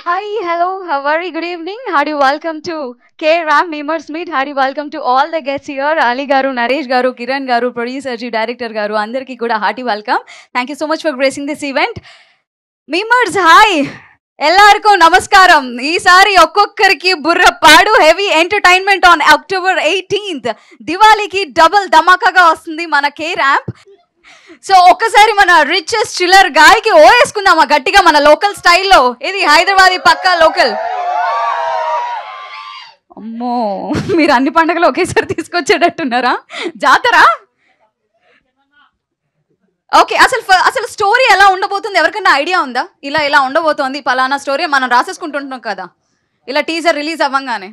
Hi, hello, how are you? Good evening. Hearty welcome to K Ram Memers Meet. Hearty welcome to all the guests here. Ali Garu, Naresh Garu, Kiran Garu, producer, director Garu, Andarki kuda hearty welcome. Thank you so much for gracing this event. Memers, hi. ಎಲ್ಲರಿಗೂ ನಮಸ್ಕಾರಂ. ఈసారి ఒక్కొక్కరికి బుర్ర పాడు heavy entertainment on October 18th దివాళీకి double ధమాకాగా వస్తుంది మన K ramp. So ఒక్కసారి మన రిచెస్ట్ చిల్లర్ గాయకి ఓవేసుకుందామా గట్టిగా మన లోకల్ స్టైల్లో. ఇది హైదరాబాదీ పక్కా లోకల్. అమ్మో, మీరు అన్ని పండుగలు ఒకేసారి తీసుకొచ్చేటట్టున్నారా? జాతర. ఓకే, అసలు స్టోరీ ఎలా ఉండబోతుంది ఎవరికైనా ఐడియా ఉందా? ఇలా ఉండబోతోంది పలానా స్టోరీ మనం రాసేసుకుంటుంటున్నాం కదా, ఇలా టీజర్ రిలీజ్ అవ్వంగానే.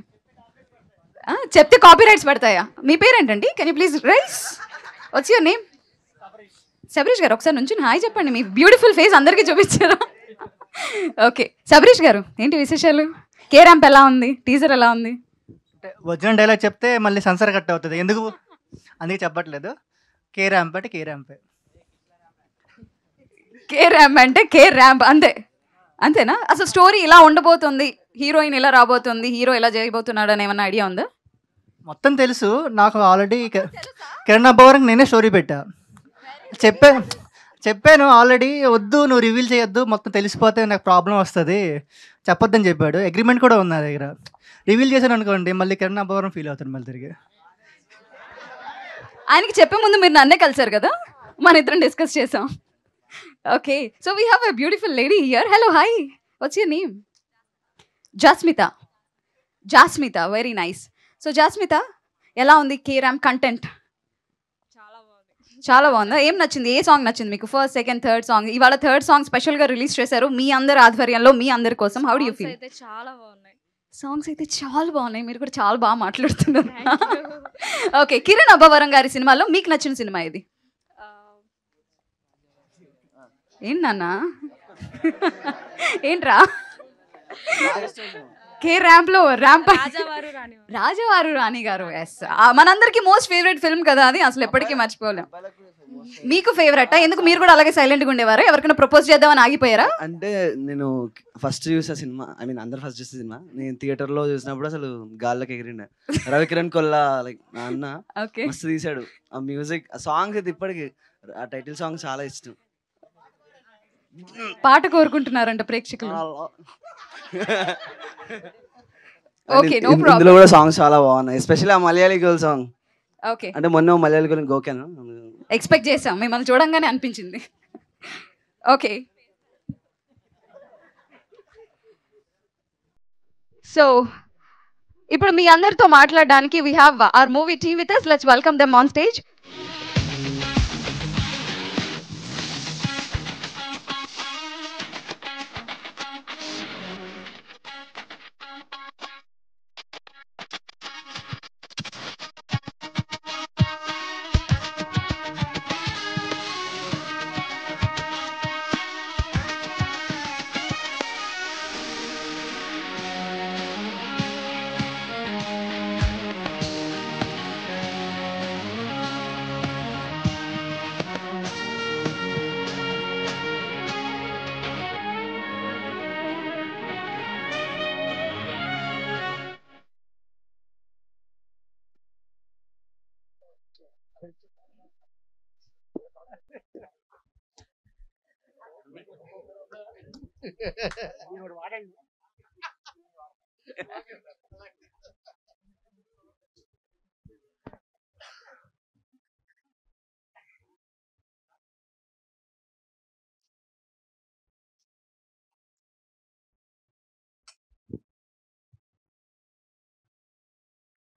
చెప్తే కాపీ రైట్స్ పడతాయా? మీ పేరేంటండి? Can you please rice? Watts your name? Shabarish గారు ఒకసారి నుంచి హాయ్ చెప్పండి. మీ బ్యూటిఫుల్ ఫేస్ అందరికీ చూపించారా? ఓకే, శబరీష్ గారు ఏంటి విశేషాలు? కే ర్యాంప్ ఎలా ఉంది? టీజర్ ఎలా ఉంది? ఒరిజినల్ డైలాగ్ చెప్తే మళ్ళీ సెన్సర్ కట్ అవుతుంది, ఎందుకు అందుకే చెప్పట్లేదు. కే ర్యాంప్ అంటే కే ర్యాంపే. కే ర్యాంప్ అంటే కే ర్యాంప్ అంతేనా? అసలు స్టోరీ ఇలా ఉండబోతుంది, హీరోయిన్ ఇలా రాబోతుంది, హీరో ఇలా చేయబోతున్నాడు అని ఏమన్నా ఐడియా ఉందా? మొత్తం తెలుసు నాకు. ఆల్రెడీ కిరణ్ అబ్బవరం నేనే స్టోరీ పెట్టా, చెప్పాను ఆల్రెడీ. వద్దు, నువ్వు రివీల్ చేయొద్దు, మొత్తం తెలిసిపోతే నాకు ప్రాబ్లం వస్తుంది, చెప్పొద్దని చెప్పాడు. అగ్రిమెంట్ కూడా ఉంది నా దగ్గర. రివీల్ చేశాను అనుకోండి, మళ్ళీ కిరణ్ అబ్బవరం ఫీల్ అవుతాను మళ్ళీ తిరిగి. ఆయనకి చెప్పే ముందు మీరు నన్నే కలిసారు కదా, మన ఇద్దరం డిస్కస్ చేసాం. Okay, so we have a beautiful lady here. Hello, hi, what's your name? Jasmitha, very nice. So Jasmitha, ఎలా ఉంది కే ర్యాంప్ కంటెంట్? చాలా బాగుందా? ఏం నచ్చింది? ఏ సాంగ్ నచ్చింది మీకు? First, second, third song. ఇవాళ థర్డ్ సాంగ్ స్పెషల్గా రిలీజ్ చేశారు మీ అందరి ఆధ్వర్యంలో, మీ అందరి కోసం. How do you feel? Songs అయితే చాలా బాగున్నాయి, మీరు కూడా చాలా బాగా మాట్లాడుతున్నారు. ఓకే, కిరణ్ అబ్బవరం గారి సినిమాలో మీకు నచ్చిన సినిమా ఇది? ఏంటి నాన్న, ఏంట్రా? కే ర్యాంప్ లో రాజవారు రాణి గారు. ఎస్, మనందరికి మోస్ట్ ఫేవరెట్ ఫిల్మ్ కదా అది, అసలు ఎప్పటికీ మర్చిపోలేం. మీకు ఫేవరెటా? ఎందుకు మీరు కూడా అలాగే సైలెంట్గా ఉండేవారా? ఎవరికైనా ప్రపోజ్ చేద్దామని ఆగిపోయారా? అంటే నేను ఫస్ట్ చూసే సినిమా, ఐ మీన్ అందరు ఫస్ట్ చూసే సినిమా, నేను థియేటర్లో చూసినప్పుడు అసలు గాల్లోకి ఎగిరిండే. రవికిరణ్ కొల్లా లైక్ నా అన్న మస్తు తీశాడు. ఆ మ్యూజిక్, ఆ సాంగ్స్ అయితే ఇప్పటికి ఆ టైటిల్ సాంగ్ చాలా ఇష్టం. పాట కోరుకుంటున్నారంట ప్రేక్షకులు. Okay, no problem. ఇందులో కూడా సాంగ్స్ చాలా బాగున్నాయి, ఎస్పెషల్లీ ఆ మలయాళీ గర్ల్ సాంగ్. ఓకే, అంటే మొన్న మలయాళీ గర్ల్ గోకాను ఎక్స్పెక్ట్ చేసాం, మిమ్మల్ని చూడంగానే అనిపించింది. ఓకే, సో ఇప్పుడు మీ అందరితో మాట్లాడడానికి we have our movie team with us. Let's welcome them on stage.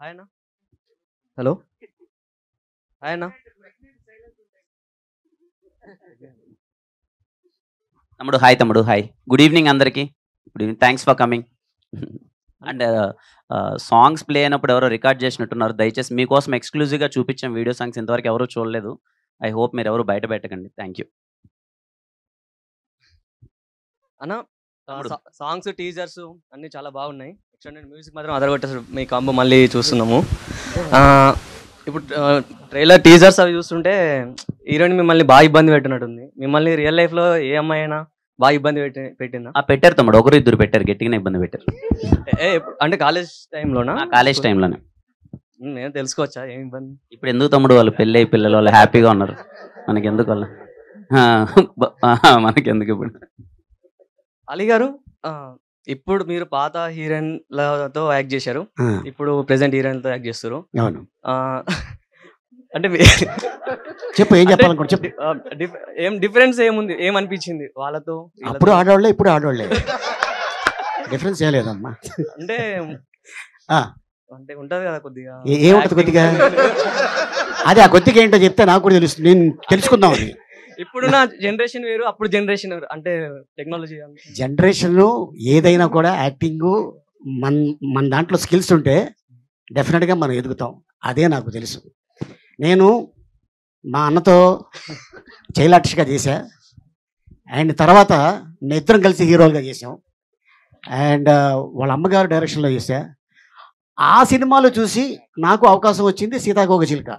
Hi అన్న. హలో, హాయ్ అన్న. తమ్ముడు హాయ్, తమ్ముడు హాయ్. గుడ్ ఈవినింగ్ అందరికీ. Good evening, thanks for coming. And songs play అయినప్పుడు ఎవరో రికార్డ్ చేసినట్టున్నారు, దయచేసి మీకోసం ఎక్స్క్లూజివ్గా చూపించాం వీడియో సాంగ్స్, ఇంతవరకు ఎవరు చూడలేదు. ఐ హోప్ మీరు ఎవరు బయట పెట్టకండి. థ్యాంక్ యూ అన్న. సాంగ్స్, టీజర్స్ అన్నీ చాలా బాగున్నాయి. ఎక్స్టెండెడ్ మ్యూజిక్ మాత్రం అదరగొట్టేసారు. మీ కాంబో మళ్ళీ చూస్తున్నాము. ఇప్పుడు ట్రైలర్, టీజర్స్ అవి చూస్తుంటే హీరోయిన్ మిమ్మల్ని బాగా ఇబ్బంది పెట్టినట్టుంది. మిమ్మల్ని రియల్ లైఫ్లో ఏ అమ్మాయి అయినా బాగా ఇబ్బంది పెట్టిందా? పెట్టారు తమ్ముడు, ఒకరు ఇద్దరు పెట్టారు, గట్టిగానే ఇబ్బంది పెట్టారు. అంటే కాలేజ్ టైంలోనా? కాలేజ్ టైంలోనే. నేను తెలుసుకోవచ్చా ఏం ఇబ్బంది? ఇప్పుడు ఎందుకు తమ్ముడు, వాళ్ళు పెళ్ళి పిల్లలు వాళ్ళు హ్యాపీగా ఉన్నారు, మనకి ఎందుకు వాళ్ళ మనకి ఎందుకు ఇప్పుడు. అలీ గారు, ఇప్పుడు మీరు పాత హీరోయిన్లతో యాక్ట్ చేశారు, ఇప్పుడు ప్రెసెంట్ హీరోయిన్లతో యాక్ట్ చేస్తారు. అవును. అంటే చెప్పు, ఏం చెప్పాలనుకో చెప్పు. ఏం డిఫరెన్స్ ఏముంది, ఏమనిపించింది వాళ్ళతో? అప్పుడు ఆడవాళ్ళే, ఇప్పుడు ఆడవాళ్ళే, డిఫరెన్స్ ఏం లేదమ్మా. అంటే అంటే ఉంటది కదా కొద్దిగా. ఏముంటది కొద్దిగా? అదే ఆ కొద్దిగా ఏంటో చెప్తే నాకు కూడా తెలుస్తుంది, నేను తెలుసుకుందాం. ఇప్పుడున్న జనరేషన్ వేరు, అప్పుడు జనరేషన్ వేరు, అంటే టెక్నాలజీ జనరేషన్ ఏదైనా కూడా యాక్టింగ్ మన దాంట్లో స్కిల్స్ ఉంటే డెఫినెట్గా మనం ఎదుగుతాం, అదే నాకు తెలుసు. నేను మా అన్నతో చైల్డ్ ఆర్టిస్ట్గా చేశా, అండ్ తర్వాత నేను ఇద్దరం కలిసి హీరోలుగా చేసాం, అండ్ వాళ్ళ అమ్మగారు డైరెక్షన్లో చేశా. ఆ సినిమాలో చూసి నాకు అవకాశం వచ్చింది సీతాకోకచిలుక.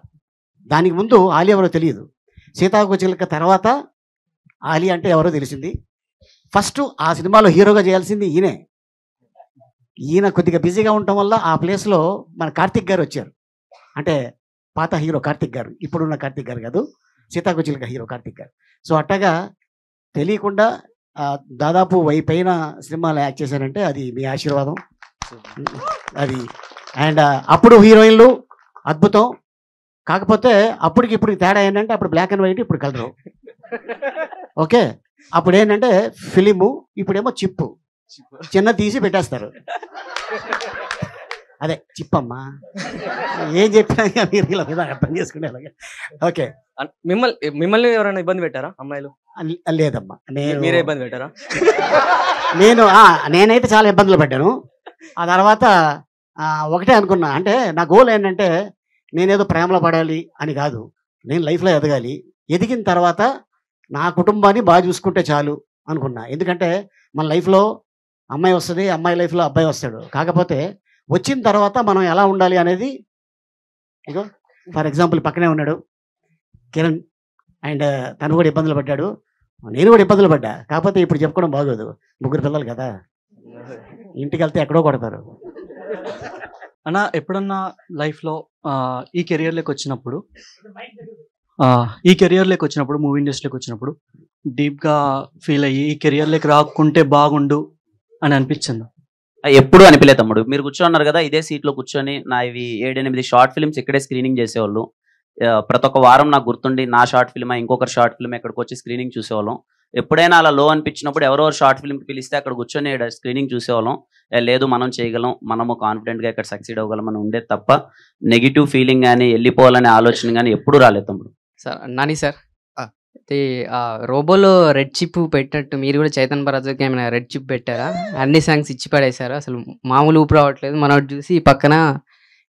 దానికి ముందు ఆలి ఎవరో తెలియదు, సీతాకోకచిలుక తర్వాత ఆలి అంటే ఎవరో తెలిసింది. ఫస్ట్ ఆ సినిమాలో హీరోగా చేయాల్సింది ఈయనే. ఈయన కొద్దిగా బిజీగా ఉండటం వల్ల ఆ ప్లేస్లో మన కార్తిక్ గారు వచ్చారు, అంటే పాత హీరో కార్తిక్ గారు, ఇప్పుడున్న కార్తిక్ గారు కాదు, సీతాకోకచిలుక హీరో కార్తిక్ గారు. సో అట్టగా తెలియకుండా దాదాపు పైన సినిమాలు యాక్ట్ చేశారంటే అది మీ ఆశీర్వాదం అది. అండ్ అప్పుడు హీరోయిన్లు అద్భుతం, కాకపోతే అప్పటికి ఇప్పుడు తేడా ఏంటంటే అప్పుడు బ్లాక్ అండ్ వైట్, ఇప్పుడు కలరు. ఓకే, అప్పుడు ఏంటంటే ఫిలిము, ఇప్పుడేమో చిప్పు, చిన్న తీసి పెట్టేస్తారు. అదే చిప్పమ్మా, ఏం చెప్పినా మీరు ఇలా మీద అర్థం చేసుకునేలాగా. ఓకే, మిమ్మల్ని ఎవరైనా ఇబ్బంది పెట్టారా అమ్మాయిలు? లేదమ్మా, మీరే ఇబ్బంది పెట్టారా? నేనైతే చాలా ఇబ్బందులు పడ్డాను. ఆ తర్వాత ఒకటే అనుకున్నా, అంటే నా గోల్ ఏంటంటే నేనేదో ప్రేమలో పడాలి అని కాదు, నేను లైఫ్లో ఎదగాలి, ఎదిగిన తర్వాత నా కుటుంబాన్ని బాగా చూసుకుంటే చాలు అనుకున్నా. ఎందుకంటే మన లైఫ్లో అమ్మాయి వస్తుంది, అమ్మాయి లైఫ్లో అబ్బాయి వస్తాడు, కాకపోతే వచ్చిన తర్వాత మనం ఎలా ఉండాలి అనేది. ఇగో ఫర్ ఎగ్జాంపుల్ పక్కనే ఉన్నాడు కిరణ్, అండ్ తను కూడా ఇబ్బందులు పడ్డాడు, నేను కూడా ఇబ్బందులు పడ్డా, కాకపోతే ఇప్పుడు చెప్పుకోవడం బాగోదు, ముగ్గురు పిల్లలు కదా, ఇంటికి వెళ్తే ఎక్కడో కొడతారు. అన్న, ఎప్పుడన్నా లైఫ్లో ఈ కెరియర్లోకి వచ్చినప్పుడు మూవీ ఇండస్ట్రీలోకి వచ్చినప్పుడు డీప్గా ఫీల్ అయ్యి ఈ కెరియర్లోకి రాకుంటే బాగుండు అని అనిపించింది? ఎప్పుడు అనిపించలేదు తమ్ముడు. మీరు కూర్చోన్నారు కదా ఇదే సీట్లో కూర్చొని, నా ఇవి 7-8 షార్ట్ ఫిల్మ్స్ ఇక్కడే స్క్రీనింగ్ చేసేవాళ్ళు. ప్రతి ఒక్క వారం నాకు గుర్తుండి నా షార్ట్ ఫిల్మ్ ఇంకొకరు షార్ట్ ఫిల్మ్ ఎక్కడికి వచ్చి స్క్రీనింగ్ చూసేవాళ్ళం. ఎప్పుడైనా అలా లో అనిపించినప్పుడు ఎవరో షార్ట్ ఫిల్మ్కి పిలిస్తే అక్కడ కూర్చొని స్క్రీనింగ్ చూసేవాళ్ళం. లేదు మనం చేయగలం, మనము కాన్ఫిడెంట్గా ఇక్కడ సక్సీడ్ అవ్వగలం అని ఉండేది తప్ప నెగిటివ్ ఫీలింగ్ కానీ వెళ్ళిపోవాలనే ఆలోచన కానీ ఎప్పుడు రాలేదు తమ్ముడు. సార్ నాని సార్, రోబోలో రెడ్ చిప్ పెట్టినట్టు మీరు కూడా చైతన్ భరద్వాజ్కి ఏమైనా రెడ్ చిప్ పెట్టారా? అన్ని సాంగ్స్ ఇచ్చి పడేశారు, అసలు మామూలు ఊపు రావట్లేదు. మనం చూసి పక్కన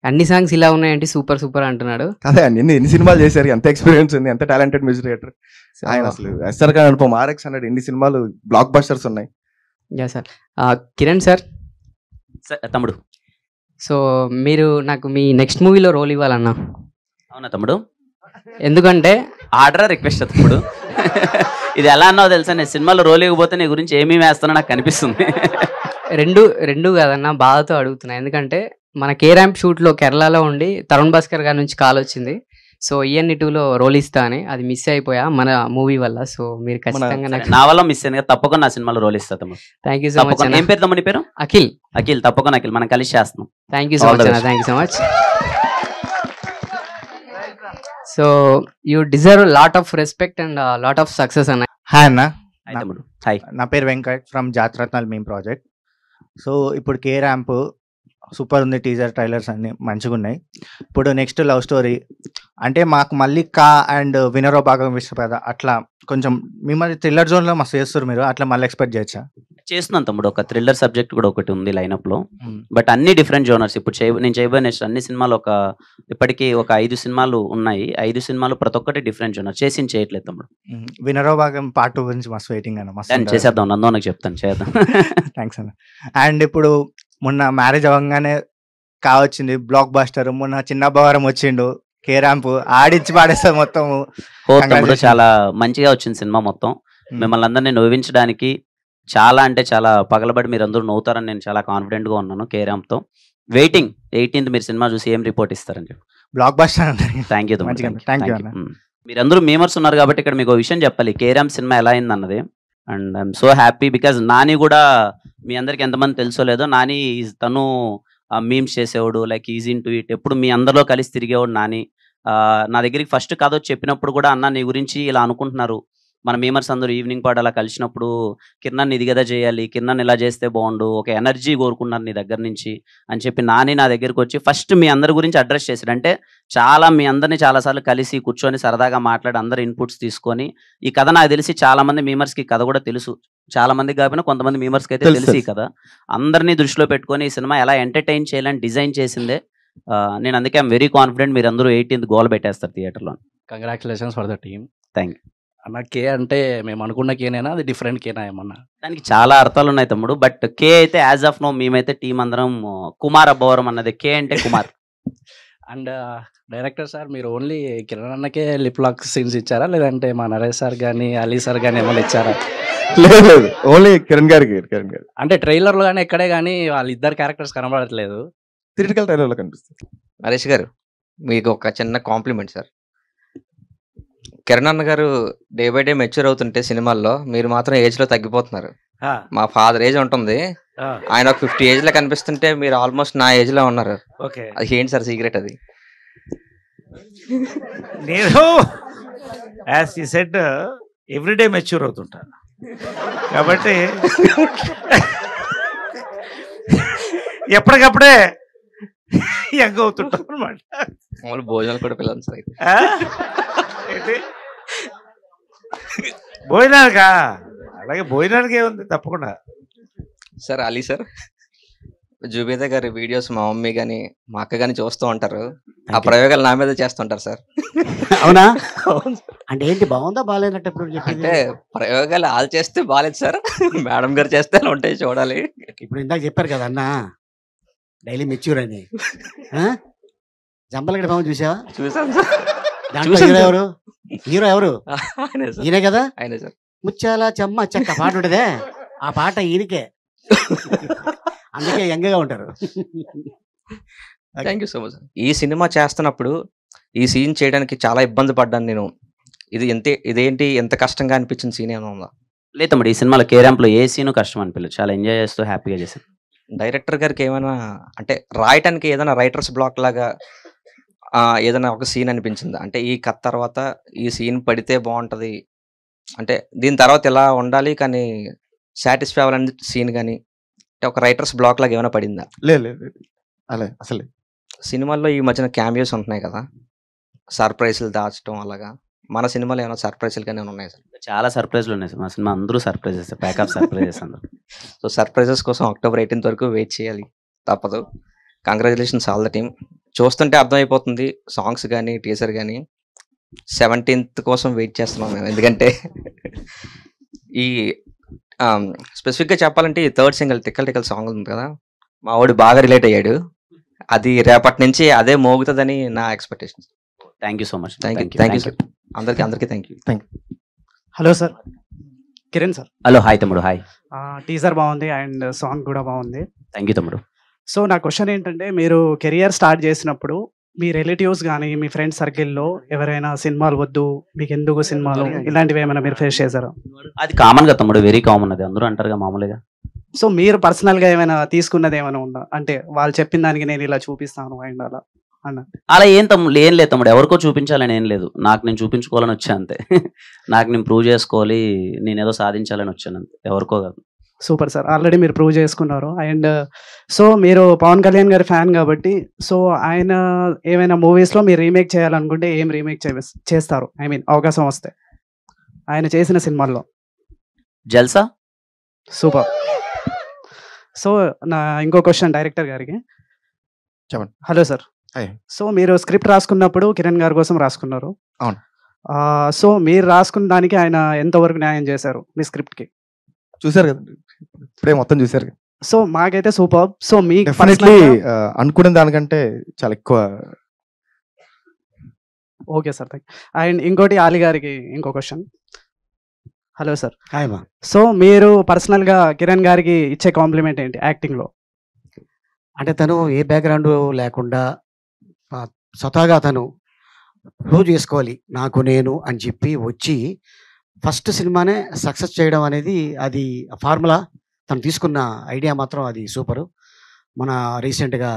అన్ని సాంగ్స్ ఇలా ఉన్నాయంటే సూపర్ సూపర్ అంటున్నాడు. అదే అండి, ఎన్ని సినిమాలు చేశారు, ఎంత ఎక్స్పీరియన్స్ ఉంది, ఎంత టాలెంటెడ్ మ్యూజిక్ డైరెక్టర్ ఆయన. అసలు ఎస్ఆర్ ఖాన్ అనుపం, ఆర్ఎక్స్ హండ్రెడ్, ఎన్ని సినిమాలు బ్లాక్ బస్టర్స్ ఉన్నాయి. Yeah sir. కిరణ్ సార్ తమ్ముడు, సో మీరు నాకు మీ నెక్స్ట్ మూవీలో రోల్ ఇవ్వాలన్నా. అవునా తమ్ముడు? ఎందుకంటే ఆర్డర్ రిక్వెస్ట్ తమ్ముడు. ఇది ఎలా అన్నావు తెలుసా, నేను సినిమాలో రోల్ ఇవ్వకపోతే నీ గురించి ఏమీ వేస్తానో నాకు కనిపిస్తుంది. రెండు కాదన్నా, బాధతో అడుగుతున్నా. ఎందుకంటే మన కే ర్యాంప్ షూట్లో కేరళలో ఉండి తరుణ్ భాస్కర్ గారి నుంచి కాల్ వచ్చింది, సో ఈఎన్ఈ 2లో రోల్ ఇస్తా అని. అది మిస్ అయిపోయా మన మూవీ వల్ల. సో మీరు ఖచ్చితంగా నా వల్ల మిస్ అయింది కదా, తప్పకుండా నా సినిమాలో రోల్ ఇస్తా తమ్ముడు. Thank you so much. ఏం పేరు తమ్ముడు? నీ పేరు? అఖిల్. అఖిల్, తప్పకుండా అఖిల్, మనం కలిసి చేస్తున్నాం. థ్యాంక్ యూ సో మచ్ అన్న, thank you so much. So you deserve lot of respect and lot of success అన్న. హాయ్ అన్న. తమ్ముడు హాయ్. నా పేరు Venkat from Jathi Ratnalu meme project. So ఇప్పుడు కే ర్యాంప్ సూపర్ ఉంది, టీజర్ ట్రైలర్స్ అన్ని మంచిగా ఉన్నాయి. ఇప్పుడు నెక్స్ట్ లవ్ స్టోరీ అంటే మాకు మల్లిక అండ్ వినరో భాగం విశ్వపేద అట్లా కొంచెం మిమ్మల్ని థ్రిల్లర్ జోన్లో మస్తు చేస్తారు మీరు, అట్లా మళ్ళీ ఎక్స్పెక్ట్ చేయొచ్చా? చేస్తున్నాను తమ్ముడు, ఒక థ్రిల్లర్ సబ్జెక్ట్ కూడా ఒకటి ఉంది లైనప్ లో, బట్ అన్ని డిఫరెంట్ జోనర్స్. ఇప్పుడు నేను చేయబోయే నెక్స్ట్ అన్ని సినిమాలు ఇప్పటికీ ఒక 5 సినిమాలు ఉన్నాయి. 5 సినిమాలు ప్రతి ఒక్కటి డిఫరెంట్ జోనర్. చేయట్లేదు తమ్ముడు. వినరో భాగం పార్ట్ 2 గురించి మస్తు వెయిటింగ్ అన్న, మస్తు చేసేద్దాం, నందో నాకు చెప్తాను, చేద్దాం. థ్యాంక్స్ అన్న. అండ్ ఇప్పుడు మొన్న మ్యారేజ్ అవ్వగానే కావచ్చింది బ్లాక్ బాస్టర్, మొన్న చిన్న భవరం వచ్చిండు, కే ర్యాంప్ ఆడిచ్చి పాడేస్తారు మొత్తం. చాలా మంచిగా వచ్చింది సినిమా మొత్తం. మిమ్మల్ని అందరినీ నవ్వించడానికి చాలా అంటే చాలా పగలబడి మీరు అందరూ నవ్వుతారని నేను చాలా కాన్ఫిడెంట్గా ఉన్నాను కేరామ్తో. వెయిటింగ్ 18th మీరు సినిమా చూసి ఏం రిపోర్ట్ ఇస్తారని చెప్పి. Block buster thank you thank you. మీరందరూ మీమర్స్ ఉన్నారు కాబట్టి ఇక్కడ మీకు విషయం చెప్పాలి కేరామ్ సినిమా ఎలా అయింది అన్నది. And I'm so happy because Nani కూడా మీ అందరికి ఎంతమంది తెలుసో లేదో, నాని తను మీమ్స్ చేసేవాడు, like easy in to it, ఎప్పుడు మీ అందరిలో కలిసి తిరిగేవాడు నాని. నా దగ్గరికి ఫస్ట్ కథ వచ్చి చెప్పినప్పుడు కూడా అన్న నీ గురించి ఇలా అనుకుంటున్నారు, మన మీమర్స్ అందరూ ఈవినింగ్ పాటు అలా కలిసినప్పుడు కిరణ్ ఇది కదా చేయాలి, కిరణ్ ఇలా చేస్తే బాగుండు, ఒక ఎనర్జీ కోరుకున్నారు నీ దగ్గర నుంచి అని చెప్పి నాని నా దగ్గరికి వచ్చి ఫస్ట్ మీ అందరి గురించి అడ్రస్ చేశాడు. అంటే చాలా మీ అందరినీ చాలాసార్లు కలిసి కూర్చొని సరదాగా మాట్లాడి అందరు ఇన్పుట్స్ తీసుకొని ఈ కథ నాకు తెలిసి చాలా మంది మీమర్స్కి కథ కూడా తెలుసు, చాలా మందికి కాకపోయినా కొంతమంది మీమర్స్కి అయితే తెలుసు ఈ కథ. అందరినీ దృష్టిలో పెట్టుకొని ఈ సినిమా ఎలా ఎంటర్టైన్ చేయాలని డిజైన్ చేసిందే. నేను అందుకే ఐఎమ్ వెరీ కాన్ఫిడెంట్ మీరు అందరూ 18th గోల్ పెట్టేస్తారు థియేటర్లో. Congratulations for the team. Thank you అన్న. కే అంటే మేము అనుకున్న కేనేనా, అది డిఫరెంట్ కేనా ఏమన్నా? దానికి చాలా అర్థాలు ఉన్నాయి తమ్ముడు, బట్ కే అయితే యాజ్ ఆఫ్ నో మేమైతే టీం అందరం కుమార్ అబ్బవరం అన్నది, కే అంటే కుమార్. అండ్ డైరెక్టర్ సార్ మీరు ఓన్లీ కిరణ్ అన్నకే లిప్ లాక్ సీన్స్ ఇచ్చారా, లేదంటే మా నరేష్ సార్ కానీ అలీ సార్ కానీ ఏమైనా ఇచ్చారా? లేదు ఓన్లీ కిరణ్ గారికి. అంటే ట్రైలర్లో కానీ ఎక్కడే కానీ వాళ్ళిద్దరు క్యారెక్టర్స్ కనబడట్లేదు, థియేటికల్ ట్రైలర్లో కనిపిస్తుంది. నరేష్ గారు మీకు ఒక చిన్న కాంప్లిమెంట్ సార్. కిరణ్ అన్న గారు డే బై డే మెచ్యూర్ అవుతుంటే సినిమాల్లో మీరు మాత్రం ఏజ్ లో తగ్గిపోతున్నారు. మా ఫాదర్ ఏజ్ ఉంటుంది, ఆయన ఒక 50 ఏజ్ లో కనిపిస్తుంటే మీరు ఆల్మోస్ట్ నా ఏజ్ లో ఉన్నారు. అది ఏంటి సార్ సీక్రెట్? అది నేను యాజ్ ఈ సెడ్ ఎవ్రీడే మెచ్యూర్ అవుతుంటాను కాబట్టి ఎప్పటికప్పుడే యంగ్ అవుతుంటాం అనమాట. భోజనాలు కూడా పిల్లలు సార్. భోజనాలుగా అలాగే భోజనాలకి ఏముంది తప్పకుండా సార్. అలీ సార్ జుబేదా గారి వీడియోస్ మా మమ్మీ కానీ మా అక్క కానీ చూస్తూ ఉంటారు, ఆ ప్రయోగాలు నా మీద చేస్తుంటారు సార్. అవునా? అంటే ఏంటి బాగుందా బాగాలేనట్టు? అంటే ప్రయోగాలు వాళ్ళు చేస్తే బాగాలేదు సార్, మేడం గారు చేస్తే అలా ఉంటాయి చూడాలి. ఇప్పుడు ఇందాక చెప్పారు కదా అన్న డైలీ మెచ్యూర్ అని, జంపలగడ్డ బాబు చూసావా? చూసాను సార్. దాంట్లో హీరో ఎవరు? హీరో ఎవరు? ఈయనే కదా. ఆయనే సార్. ముచ్చాల చెమ్మ చెక్క పాట ఉంటదే, ఆ పాట ఈయనకే, అందుకే యంగ్గా ఉంటారు. Thank you so much. ఈ సినిమా చేస్తున్నప్పుడు ఈ సీన్ చేయడానికి చాలా ఇబ్బంది పడ్డాను నేను. ఇదేంటి ఎంత కష్టంగా అనిపించిన సీన్ ఏమైనా ఉందా? లేదు తమ్ముడు, ఈ సినిమాలో కేరాంప్లో ఏ సీను కష్టం అనిపించలేదు, చాలా ఎంజాయ్ చేస్తూ హ్యాపీగా చేశాను. డైరెక్టర్ గారికి ఏమైనా అంటే రాయటానికి ఏదైనా రైటర్స్ బ్లాక్ లాగా ఏదైనా ఒక సీన్ అనిపించిందా? అంటే ఈ కథ తర్వాత ఈ సీన్ పడితే బాగుంటుంది, అంటే దీని తర్వాత ఇలా ఉండాలి కానీ సాటిస్ఫై అవ్వాలని సీన్ కానీ అంటే ఒక రైటర్స్ బ్లాక్ లాగా ఏమైనా పడిందా? లేదు అలా అసలు. సినిమాల్లో ఈ మధ్యన క్యామియోస్ ఉంటున్నాయి కదా, సర్ప్రైజ్లు దాచడం అలాగా, మన సినిమాలో ఏమైనా సర్ప్రైజ్లు కానీ ఉన్నాయి సార్? చాలా సర్ప్రైజ్లు ఉన్నాయి సార్ మా సినిమా, అందరూ సర్ప్రైజెస్, ప్యాక్ ఆఫ్ సర్ప్రైజెస్ అందరూ. సో సర్ప్రైజెస్ కోసం October 18th వరకు వెయిట్ చేయాలి, తప్పదు. Congratulations all the team. చూస్తుంటే అర్థమైపోతుంది సాంగ్స్ కానీ టీజర్ కానీ. 17th కోసం వెయిట్ చేస్తున్నాం మేము, ఎందుకంటే ఈ స్పెసిఫిక్గా చెప్పాలంటే ఈ 3rd సింగిల్ టిక్కల్ సాంగ్ ఉంది కదా, మా వాడు బాగా రిలేట్ అయ్యాడు. అది రేపటి నుంచి అదే మోగుతుందని నా expectation. Thank you so much. Thank you sir. అందరికీ thank you. Hello sir, Kiran sir. Hello, hi తమ్ముడు. హాయ్. టీజర్ బాగుంది అండ్ సాంగ్ కూడా బాగుంది. థ్యాంక్ యూ తమ్ముడు. సో నా క్వశ్చన్ ఏంటంటే, మీరు కెరియర్ స్టార్ట్ చేసినప్పుడు మీ రిలేటివ్స్ కానీ మీ ఫ్రెండ్ సర్కిల్లో ఎవరైనా సినిమాలు వద్దు, మీకు ఎందుకు సినిమాలు, ఇలాంటివి ఏమైనా మీరు ఫేస్ చేశారా? అది కామన్ గా తమ్ముడు, వెరీ కామన్, అది అందరూ అంటారుగా మామూలుగా. సో మీరు పర్సనల్గా ఏమైనా తీసుకున్నది ఏమైనా ఉందా? అంటే వాళ్ళు చెప్పిన దానికి నేను ఇలా చూపిస్తాను అండ్ అలా అన్న. అలా ఏం తమ్ముడు ఏం లేదు తమ్ముడు, ఎవరికో చూపించాలని ఏం లేదు, నాకు నేను చూపించుకోవాలని వచ్చా అంతే. నాకు నేను ప్రూవ్ చేసుకోవాలి, నేను ఏదో సాధించాలని వచ్చాను అంతే, ఎవరికో కాదు. సూపర్ సార్, ఆల్రెడీ మీరు ప్రూవ్ చేసుకున్నారు. అండ్ సో మీరు పవన్ కళ్యాణ్ గారి ఫ్యాన్ కాబట్టి, సో ఆయన ఏమైనా మూవీస్లో మీరు రీమేక్ చేయాలనుకుంటే ఏం రీమేక్ చేస్తారు? ఐ మీన్ అవకాశం వస్తే ఆయన చేసిన సినిమాల్లో. జల్సా. సూపర్. సో నా ఇంకో క్వశ్చన్ డైరెక్టర్ గారికి. చెప్పండి. Hello sir. సో మీరు స్క్రిప్ట్ రాసుకున్నప్పుడు కిరణ్ గారి కోసం రాసుకున్నారు. అవును. సో మీరు రాసుకున్న దానికి ఆయన ఎంతవరకు న్యాయం చేశారు మీ స్క్రిప్ట్కి? చూసారు కదండి, ఇప్పుడే మొత్తం చూసారు. సో మాకైతే సూపర్. సో మీ డెఫినెట్లీ అనుకున్న దానికంటే చాలా ఎక్కువ. Okay sir. అండ్ ఇంకోటి ఆలీ గారికి ఇంకో క్వశ్చన్. Hello sir. హాయ్ మా. సో మీరు పర్సనల్గా కిరణ్ గారికి ఇచ్చే కాంప్లిమెంట్ ఏంటి యాక్టింగ్లో? అంటే తను ఏ బ్యాక్గ్రౌండ్ లేకుండా స్వతహాగా తను ప్రూవ్ చేసుకోవాలి నాకు నేను అని చెప్పి వచ్చి ఫస్ట్ సినిమానే సక్సెస్ చేయడం అనేది అది ఫార్ములా. తను తీసుకున్న ఐడియా మాత్రం అది సూపరు. మన రీసెంట్గా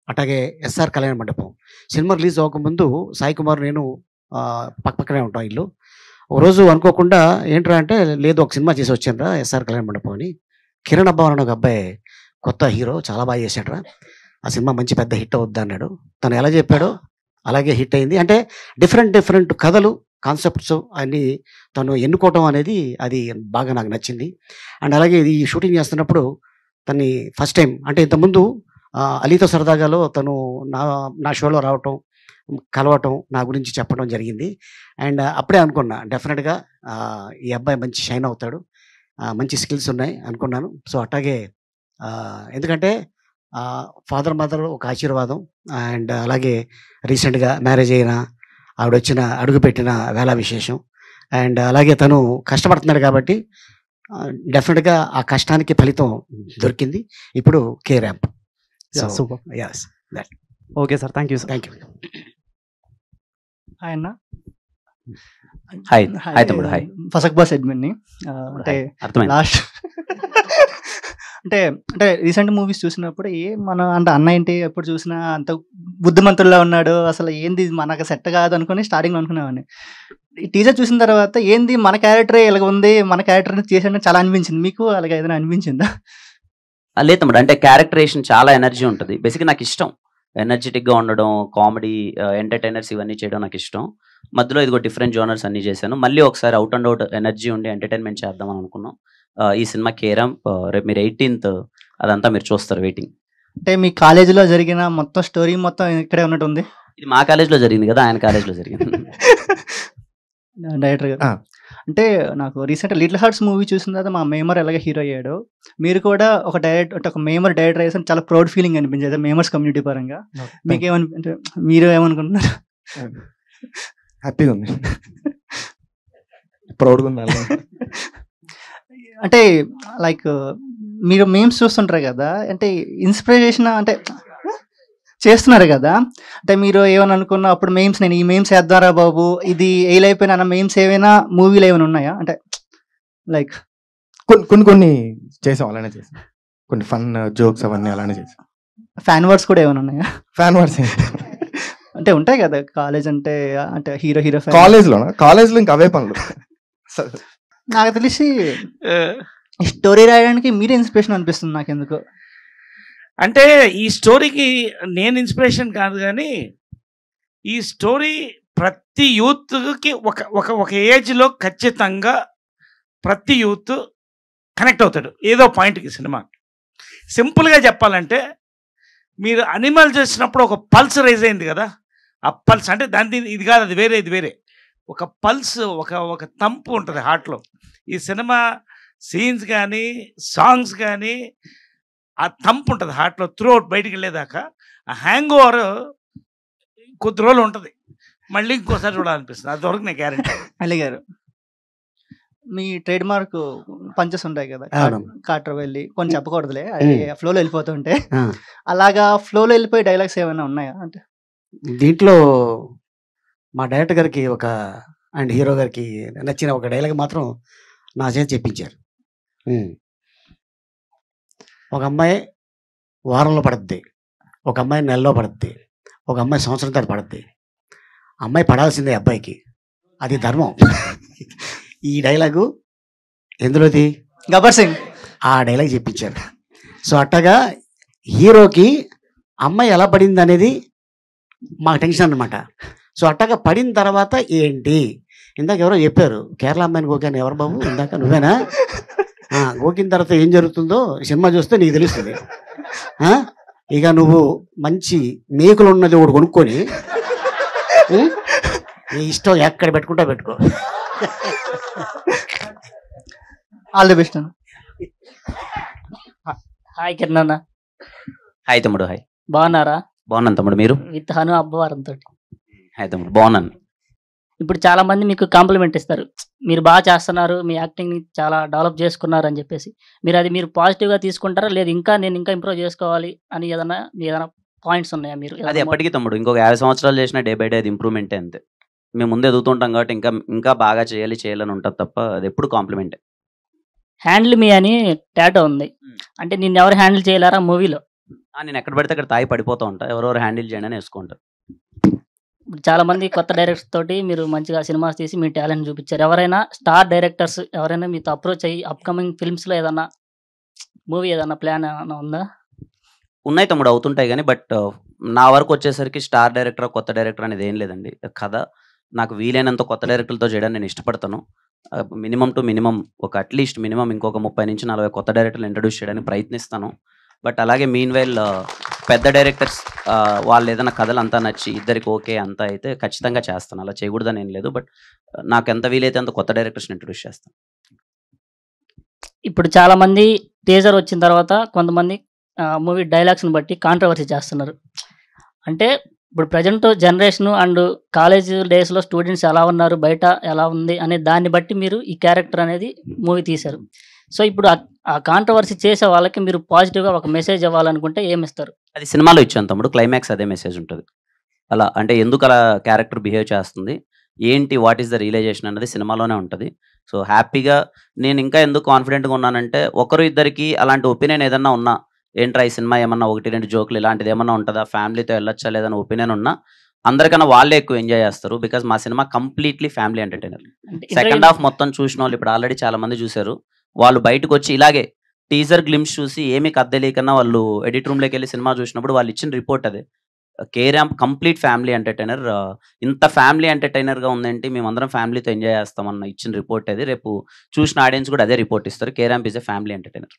అట్లాగే ఎస్ఆర్ కళ్యాణ మండపం సినిమా రిలీజ్ అవ్వకముందు సాయి కుమార్ నేను పక్కనే ఉంటాం ఇల్లు. ఒక రోజు అనుకోకుండా ఏంట్రా అంటే, లేదు ఒక సినిమా చేసి వచ్చానురా ఎస్ఆర్ కళ్యాణ మండపం అని. కిరణ్ అబ్బా అని ఒక అబ్బాయి కొత్త హీరో చాలా బాగా చేశాడురా, ఆ సినిమా మంచి పెద్ద హిట్ అవుద్ది అన్నాడు. తను ఎలా చెప్పాడో అలాగే హిట్ అయింది. అంటే డిఫరెంట్ కథలు కాన్సెప్ట్స్ అన్నీ తను ఎన్నుకోవటం అనేది అది బాగా నాకు నచ్చింది. అండ్ అలాగే ఇది షూటింగ్ చేస్తున్నప్పుడు తన్ని ఫస్ట్ టైం అంటే ఇంతకుముందు అలీతో సరదాగాలో తను నా షోలో రావటం, కలవటం, నా గురించి చెప్పడం జరిగింది. అండ్ అప్పుడే అనుకున్నా డెఫినెట్గా ఈ అబ్బాయి మంచి షైన్ అవుతాడు, మంచి స్కిల్స్ ఉన్నాయి అనుకున్నాను. సో అట్లాగే ఎందుకంటే ఫాదర్ మదర్ ఒక ఆశీర్వాదం. అండ్ అలాగే రీసెంట్గా మ్యారేజ్ అయిన ఆవిడ వచ్చిన అడుగుపెట్టిన వేళ విశేషం. అండ్ అలాగే తను కష్టపడుతున్నాడు కాబట్టి డెఫినెట్గా ఆ కష్టానికి ఫలితం దొరికింది. ఇప్పుడు K ramp. Super. yes that. Okay sir, thank you sir. Thank you. Hi అన్న. హాయ్ తమ్ముడు. హాయ్. ఫసక్ బాస్ అడ్మిన్ని. అంటే అర్థమైంది. లాస్ట్ అంటే అంటే రీసెంట్ మూవీస్ చూసినప్పుడు మన అంటే అన్న ఏంటి ఎప్పుడు చూసినా అంత బుద్ధిమంతుల్లో ఉన్నాడు, అసలు ఏంది మనకు సెట్ కాదు అనుకుని స్టార్టింగ్లో అనుకునేవాడిని. ఈ టీజర్ చూసిన తర్వాత ఏంది మన క్యారెక్టరే ఇలాగ ఉంది, మన క్యారెక్టర్ చేసాడని చాలా అనిపించింది. మీకు అలాగే ఏదైనా అనిపించిందా? లేదు తమ్ముడు, అంటే క్యారెక్టరేషన్ చాలా ఎనర్జీ ఉంటుంది. బేసిక్గా నాకు ఇష్టం ఎనర్జెటిక్గా ఉండడం, కామెడీ, ఎంటర్టైనర్స్ ఇవన్నీ చేయడం నాకు ఇష్టం. మధ్యలో ఇదిగో డిఫరెంట్ జోనర్స్ అన్ని చేశాను. మళ్ళీ ఒకసారి అవుట్ అండ్ అవుట్ ఎనర్జీ ఉండి ఎంటర్టైన్మెంట్ చేద్దామని అనుకున్నాం. ఈ సినిమా కేరామ్ రేపు మీరు 18th అదంతా మీరు చూస్తారు, వెయిటింగ్. అంటే మీ కాలేజీలో జరిగిన మొత్తం స్టోరీ మొత్తం ఇక్కడే ఉన్నట్టు ఉంది. ఇది మా కాలేజ్లో జరిగింది కదా, ఆయన కాలేజ్లో జరిగింది. డైరెక్టర్ గారు అంటే నాకు రీసెంట్ లిటిల్ హార్ట్స్ మూవీ చూసిన తర్వాత మా మేమర్ ఎలాగ హీరో అయ్యాడు, మీరు కూడా ఒక ఒక మేమర్ డైరెక్టర్ అయ్యేసరికి చాలా ప్రౌడ్ ఫీలింగ్ అనిపించేది మేమర్స్ కమ్యూనిటీ పరంగా. మీకేమనిపింటే మీరు ఏమనుకుంటున్నారు? హ్యాపీగా ఉంది, ప్రౌడ్గా ఉంది. అంటే లైక్ మీరు మేమ్స్ చూస్తుంటారు కదా, అంటే ఇన్స్పిరేషన్ అంటే చేస్తున్నారు కదా, అంటే మీరు ఏమైనా అనుకున్న అప్పుడు మేమ్స్ నేను ఈ మేమ్స్ వేద్దారా బాబు ఇది వేయలేకపోయినా మేమ్స్ ఏమైనా మూవీలో ఏమైనా ఉన్నాయా? అంటే లైక్ కొన్ని చేసాం, అలానే చేసాం. కొన్ని ఫన్ జోక్స్ అవన్నీ అలానే చేసాం. ఫ్యాన్ వర్డ్స్ కూడా ఏమైనా ఉన్నాయా? ఫ్యాన్ వర్డ్స్ అంటే ఉంటాయి కదా కాలేజ్ అంటే అంటే హీరో కాలేజ్లో ఇంకా అవే పనులు. నాకు తెలిసి స్టోరీ రాయడానికి మీరే ఇన్స్పిరేషన్ అనిపిస్తుంది నాకు ఎందుకు. అంటే ఈ స్టోరీకి నేను ఇన్స్పిరేషన్ కాదు, కానీ ఈ స్టోరీ ప్రతి యూత్కి ఒక ఏజ్లో ఖచ్చితంగా ప్రతి యూత్ కనెక్ట్ అవుతాడు ఏదో పాయింట్కి. సినిమా సింపుల్గా చెప్పాలంటే, మీరు అనిమల్ చేసినప్పుడు ఒక పల్స్ రైజ్ అయింది కదా, ఆ పల్స్ అంటే దాని ఇది కాదు, అది వేరే, ఇది వేరే. ఒక పల్స్, ఒక తంపు ఉంటుంది హార్ట్లో. ఈ సినిమా సీన్స్ కానీ సాంగ్స్ కానీ ఆ తంపు ఉంటుంది హార్ట్లో త్రూ అవుట్, బయటికి వెళ్ళేదాకా. ఆ హ్యాంగ్ ఓవర్ కొద్ది రోజులు ఉంటుంది, మళ్ళీ ఇంకోసారి చూడాలనిపిస్తుంది. అది వరకు నేను గ్యారెంటీ. అలీ గారు, మీ ట్రేడ్ మార్క్ పంచెస్ ఉంటాయి కదా, కాటర్ వెళ్ళి కొంచెం చెప్పకూడదులే, అది ఫ్లోలో వెళ్ళిపోతుంటే అలాగా ఫ్లోలో వెళ్ళిపోయి డైలాగ్స్ ఏమైనా ఉన్నాయా? అంటే దీంట్లో మా డైరెక్టర్ గారికి అండ్ హీరో గారికి నచ్చిన ఒక డైలాగ్ మాత్రం నా చేతి చెప్పించారు. ఒక అమ్మాయి వారంలో పడుద్ది, ఒక అమ్మాయి నెలలో పడుద్ది, ఒక అమ్మాయి సంవత్సరం తర్వాత పడుద్ది. అమ్మాయి పడాల్సిందే అబ్బాయికి, అది ధర్మం. ఈ డైలాగు ఎందులోది? గబ్బర్ సింగ్. ఆ డైలాగ్ చెప్పించారు. సో అట్టగా హీరోకి అమ్మాయి ఎలా పడింది అనేది మాకు టెన్షన్ అనమాట. సో అట్టగా పడిన తర్వాత ఏంటి, ఇందాక ఎవరో చెప్పారు కేరళ అమ్మాయిని గోకాను, ఎవరు బాబు ఇందాక నువ్వేనా? గోకిన తర్వాత ఏం జరుగుతుందో సినిమా చూస్తే నీకు తెలుస్తుంది. ఇక నువ్వు మంచి మేకులు ఉన్నది ఒకటి కొనుక్కొని నీ ఇష్టం ఎక్కడ పెట్టుకుంటా పెట్టుకో. All the best. Hi Kiran అన్న. హాయ్ తమ్ముడు. హాయ్. బాగున్నారా? బాగున్నాను తమ్ముడు, మీరు? విత్ హను అబ్బవారంతో. హాయ్ తమ్ముడు, బాగున్నాను. ఇప్పుడు చాలా మంది మీకు కాంప్లిమెంట్ ఇస్తారు, మీరు బాగా చేస్తున్నారు, మీ యాక్టింగ్ని చాలా డెవలప్ చేసుకున్నారు అని చెప్పేసి. మీరు పాజిటివ్గా తీసుకుంటారా, లేదు నేను ఇంకా ఇంప్రూవ్ చేసుకోవాలి అని ఏదైనా పాయింట్స్ ఉన్నాయా మీరు? అది ఎప్పటికీ తమ్ముడు, ఇంకొక 50 సంవత్సరాలు చేసిన డే బై డే అది ఇంప్రూవ్మెంటే అంతే. మేము ముందు ఎదుగుతుంటాం కాబట్టి ఇంకా బాగా చేయాలని ఉంటుంది తప్ప అది ఎప్పుడు కాంప్లిమెంటే. హ్యాండిల్ మీ అని టాటో ఉంది, అంటే నిన్ను ఎవరు హ్యాండిల్ చేయలేరా మూవీలో? నేను ఎక్కడ పడితే అక్కడ తాగి పడిపోతూ ఉంటా, ఎవరెవరు హ్యాండిల్ చేయండి అని వేసుకుంటారు. ఇప్పుడు చాలా మంది కొత్త డైరెక్టర్స్ తోటి మీరు మంచిగా సినిమాస్ తీసి మీ టాలెంట్ చూపించారు. ఎవరైనా స్టార్ డైరెక్టర్స్ ఎవరైనా మీతో అప్రోచ్ అయ్యి అప్కమింగ్ ఫిల్మ్స్లో ఏదన్నా మూవీ ఏదన్నా ప్లాన్ ఏమైనా ఉందా? ఉన్నాయి తమ్ముడు, అవుతుంటాయి కానీ బట్ నా వరకు వచ్చేసరికి స్టార్ డైరెక్టర్ కొత్త డైరెక్టర్ అనేది ఏం లేదండి. కథ నాకు వీలైనంత కొత్త డైరెక్టర్లతో చేయడానికి నేను ఇష్టపడతాను. మినిమం ఒక అట్లీస్ట్ ఇంకొక 30 నుంచి 40 కొత్త డైరెక్టర్లు ఇంట్రడ్యూస్ చేయడానికి ప్రయత్నిస్తాను. బట్ అలాగే మీన్ వైల్ పెద్ద డైరెక్టర్స్ వాళ్ళు ఏదైనా కథలు అంతా నచ్చి ఇద్దరికి ఓకే అంతా అయితే ఖచ్చితంగా చేస్తాను. అలా చేయకూడదని ఏం లేదు, బట్ నాకు ఎంత వీలైతే అంత కొత్త డైరెక్టర్స్ని ఇంట్రడ్యూస్ చేస్తాను. ఇప్పుడు చాలా మంది టీజర్ వచ్చిన తర్వాత కొంతమంది మూవీ డైలాగ్స్ని బట్టి కాంట్రవర్సీ చేస్తున్నారు. అంటే ఇప్పుడు ప్రజెంట్ జనరేషన్ అండ్ కాలేజ్ డేస్లో స్టూడెంట్స్ ఎలా ఉన్నారు, బయట ఎలా ఉంది అనే దాన్ని బట్టి మీరు ఈ క్యారెక్టర్ అనేది మూవీ తీశారు. సో ఇప్పుడు ఆ కాంట్రవర్సీ చేసే వాళ్ళకి మీరు పాజిటివ్గా ఒక మెసేజ్ ఇవ్వాలనుకుంటే ఏమిస్తారు? అది సినిమాలో ఇచ్చాను తమ్ముడు, క్లైమాక్స్ అదే మెసేజ్ ఉంటుంది. అలా అంటే ఎందుకు అలా క్యారెక్టర్ బిహేవ్ చేస్తుంది, ఏంటి, వాట్ ఈస్ ద రియలైజేషన్ అన్నది సినిమాలోనే ఉంటుంది. సో హ్యాపీగా నేను ఇంకా ఎందుకు కాన్ఫిడెంట్గా ఉన్నానంటే, ఒకరు ఇద్దరికి అలాంటి ఒపీనియన్ ఏదన్నా ఉన్నా, ఏంట్రా ఈ సినిమా ఏమన్నా 1-2 జోకులు ఇలాంటిది ఏమన్నా ఉంటుందా, ఫ్యామిలీతో వెళ్ళొచ్చా లేదని ఒపీనియన్ ఉన్నా, అందరికన్నా వాళ్ళే ఎక్కువ ఎంజాయ్ చేస్తారు. బికాజ్ మా cinema completely family entertainer. Second half మొత్తం చూసిన వాళ్ళు ఇప్పుడు ఆల్రెడీ చాలా మంది చూశారు. వాళ్ళు బయటకు వచ్చి ఇలాగే టీజర్ గ్లిమ్స్ చూసి ఏమీ కద్దలేకన్నా వాళ్ళు ఎడిట్ రూమ్లోకి వెళ్ళి సినిమా చూసినప్పుడు వాళ్ళు ఇచ్చిన రిపోర్ట్ అదే, K ramp complete family entertainer. ఇంత ఫ్యామిలీ ఎంటర్టైనర్గా ఉందేంటి, మేమందరం ఫ్యామిలీతో ఎంజాయ్ చేస్తామన్న ఇచ్చిన రిపోర్ట్ అది. రేపు చూసిన ఆడియన్స్ కూడా అదే రిపోర్ట్ ఇస్తారు, K ramp is a family entertainer.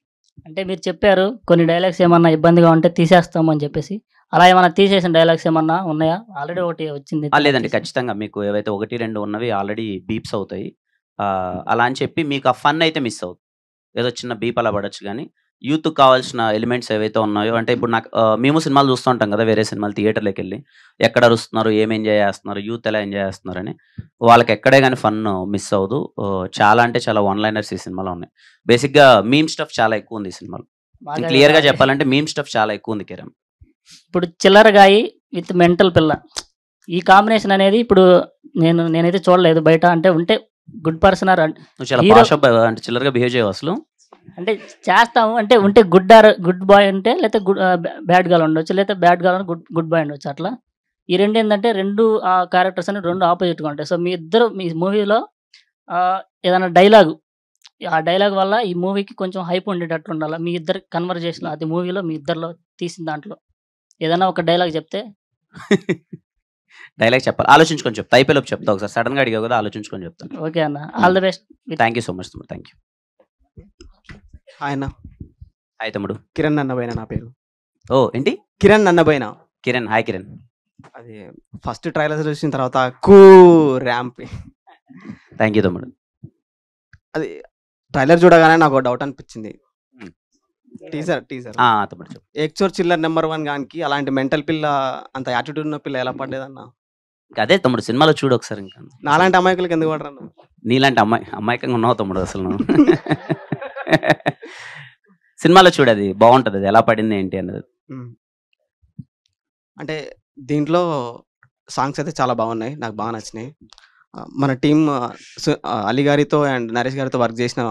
అంటే మీరు చెప్పారు కొన్ని డైలాగ్స్ ఏమన్నా ఇబ్బందిగా ఉంటే తీసేస్తాము అని చెప్పేసి, అలా ఏమన్నా తీసేసిన డైలాగ్స్ ఏమన్నా ఉన్నాయా? ఆల్రెడీ ఒకటి వచ్చింది. లేదండి, ఖచ్చితంగా మీకు ఏవైతే 1-2 ఉన్నవి ఆల్రెడీ బీప్స్ అవుతాయి. అలా అని చెప్పి మీకు ఆ ఫన్ అయితే మిస్ అవుతుంది. ఏదో చిన్న బీప్ అలా పడచ్చు, కానీ యూత్కి కావాల్సిన ఎలిమెంట్స్ ఏవైతే ఉన్నాయో, అంటే ఇప్పుడు నాకు మేము సినిమాలు చూస్తూ ఉంటాం కదా, వేరే సినిమాలు థియేటర్లోకి వెళ్ళి ఎక్కడ అరుస్తున్నారు, ఏం ఎంజాయ్ చేస్తున్నారు, యూత్ ఎలా ఎంజాయ్ చేస్తున్నారని, వాళ్ళకి ఎక్కడే కానీ ఫన్ మిస్ అవ్వదు. చాలా అంటే చాలా వన్ లైనర్స్ ఈ సినిమాలో ఉన్నాయి. బేసిక్గా మీమ్ స్టఫ్ చాలా ఎక్కువ ఉంది ఈ సినిమాలో. క్లియర్గా చెప్పాలంటే మీమ్ స్టఫ్ చాలా ఎక్కువ ఉంది కిరణ్. ఇప్పుడు చిల్లరగాయి విత్ మెంటల్ పిల్ల, ఈ కాంబినేషన్ అనేది ఇప్పుడు నేనైతే చూడలేదు బయట. అంటే ఉంటే గుడ్ పర్సన్ అంటే చిల్లరగా బిహేవ్ చేయవు అసలు, అంటే చేస్తాము అంటే ఉంటే గుడ్ బాయ్ ఉంటే, లేకపోతే బ్యాడ్ గర్ల్ ఉండొచ్చు, లేకపోతే బ్యాడ్ గర్ల్ గుడ్ బాయ్ ఉండొచ్చు. అట్లా ఈ రెండు ఏంటంటే రెండు క్యారెక్టర్స్ అని రెండు ఆపోజిట్గా ఉంటాయి. సో మీ మూవీలో ఏదైనా డైలాగు, ఆ డైలాగ్ వల్ల ఈ మూవీకి కొంచెం హైప్ ఉండేటట్లు ఉండాలి. మీ ఇద్దరు కన్వర్జేషన్ అది మూవీలో మీ ఇద్దరిలో తీసిన దాంట్లో ఏదైనా ఒక డైలాగ్ చెప్తే. డైలాగ్ చెప్పాలి, ఆలోచించుకొని చెప్తా. అయిపోయి చెప్తా, ఒకసారి సడన్గా అడిగావు కదా, ఆలోచించుకొని చెప్తాను. ఓకే అన్న, all the best. Thank you so much తమ్ముడు, థ్యాంక్ యూ. ఆయన హాయ్ తమ్ముడు. కిరణ్ అన్నబోయిన నా పేరు. ఓ ఏంటి? కిరణ్ అన్నబోయిన. కిరణ్, హాయ్ కిరణ్. అది ఫస్ట్ ట్రైలర్ చూసిన తర్వాత ర్యాంప్. థ్యాంక్ యూ తమ్ముడు. అది ట్రైలర్ చూడగానే నాకు డౌట్ అనిపించింది. టీజర్ తమ్ముడు చెప్పు. ఎక్చోర్ చిల్లర్ నెంబర్ 1 గానికి అలాంటి మెంటల్ పిల్ల, అంత యాటిట్యూడ్ ఉన్న పిల్ల ఎలా పడ్డదన్న? అదే తమ్ముడు, సినిమాలో చూడు ఒకసారి. ఇంకా నాలాంటి అమాయకులకి ఎందుకు పడరా? నీలాంటి అమాయకంగా ఉన్నావు తమ్ముడు అసలు నువ్వు. సినిమాలో చూడు, అది బాగుంటుంది, అది ఎలా పడింది ఏంటి అన్నది. అంటే దీంట్లో సాంగ్స్ అయితే చాలా బాగున్నాయి, నాకు బాగా నచ్చినాయి. మన టీం అలీ గారితో అండ్ నరేష్ గారితో వర్క్ చేసిన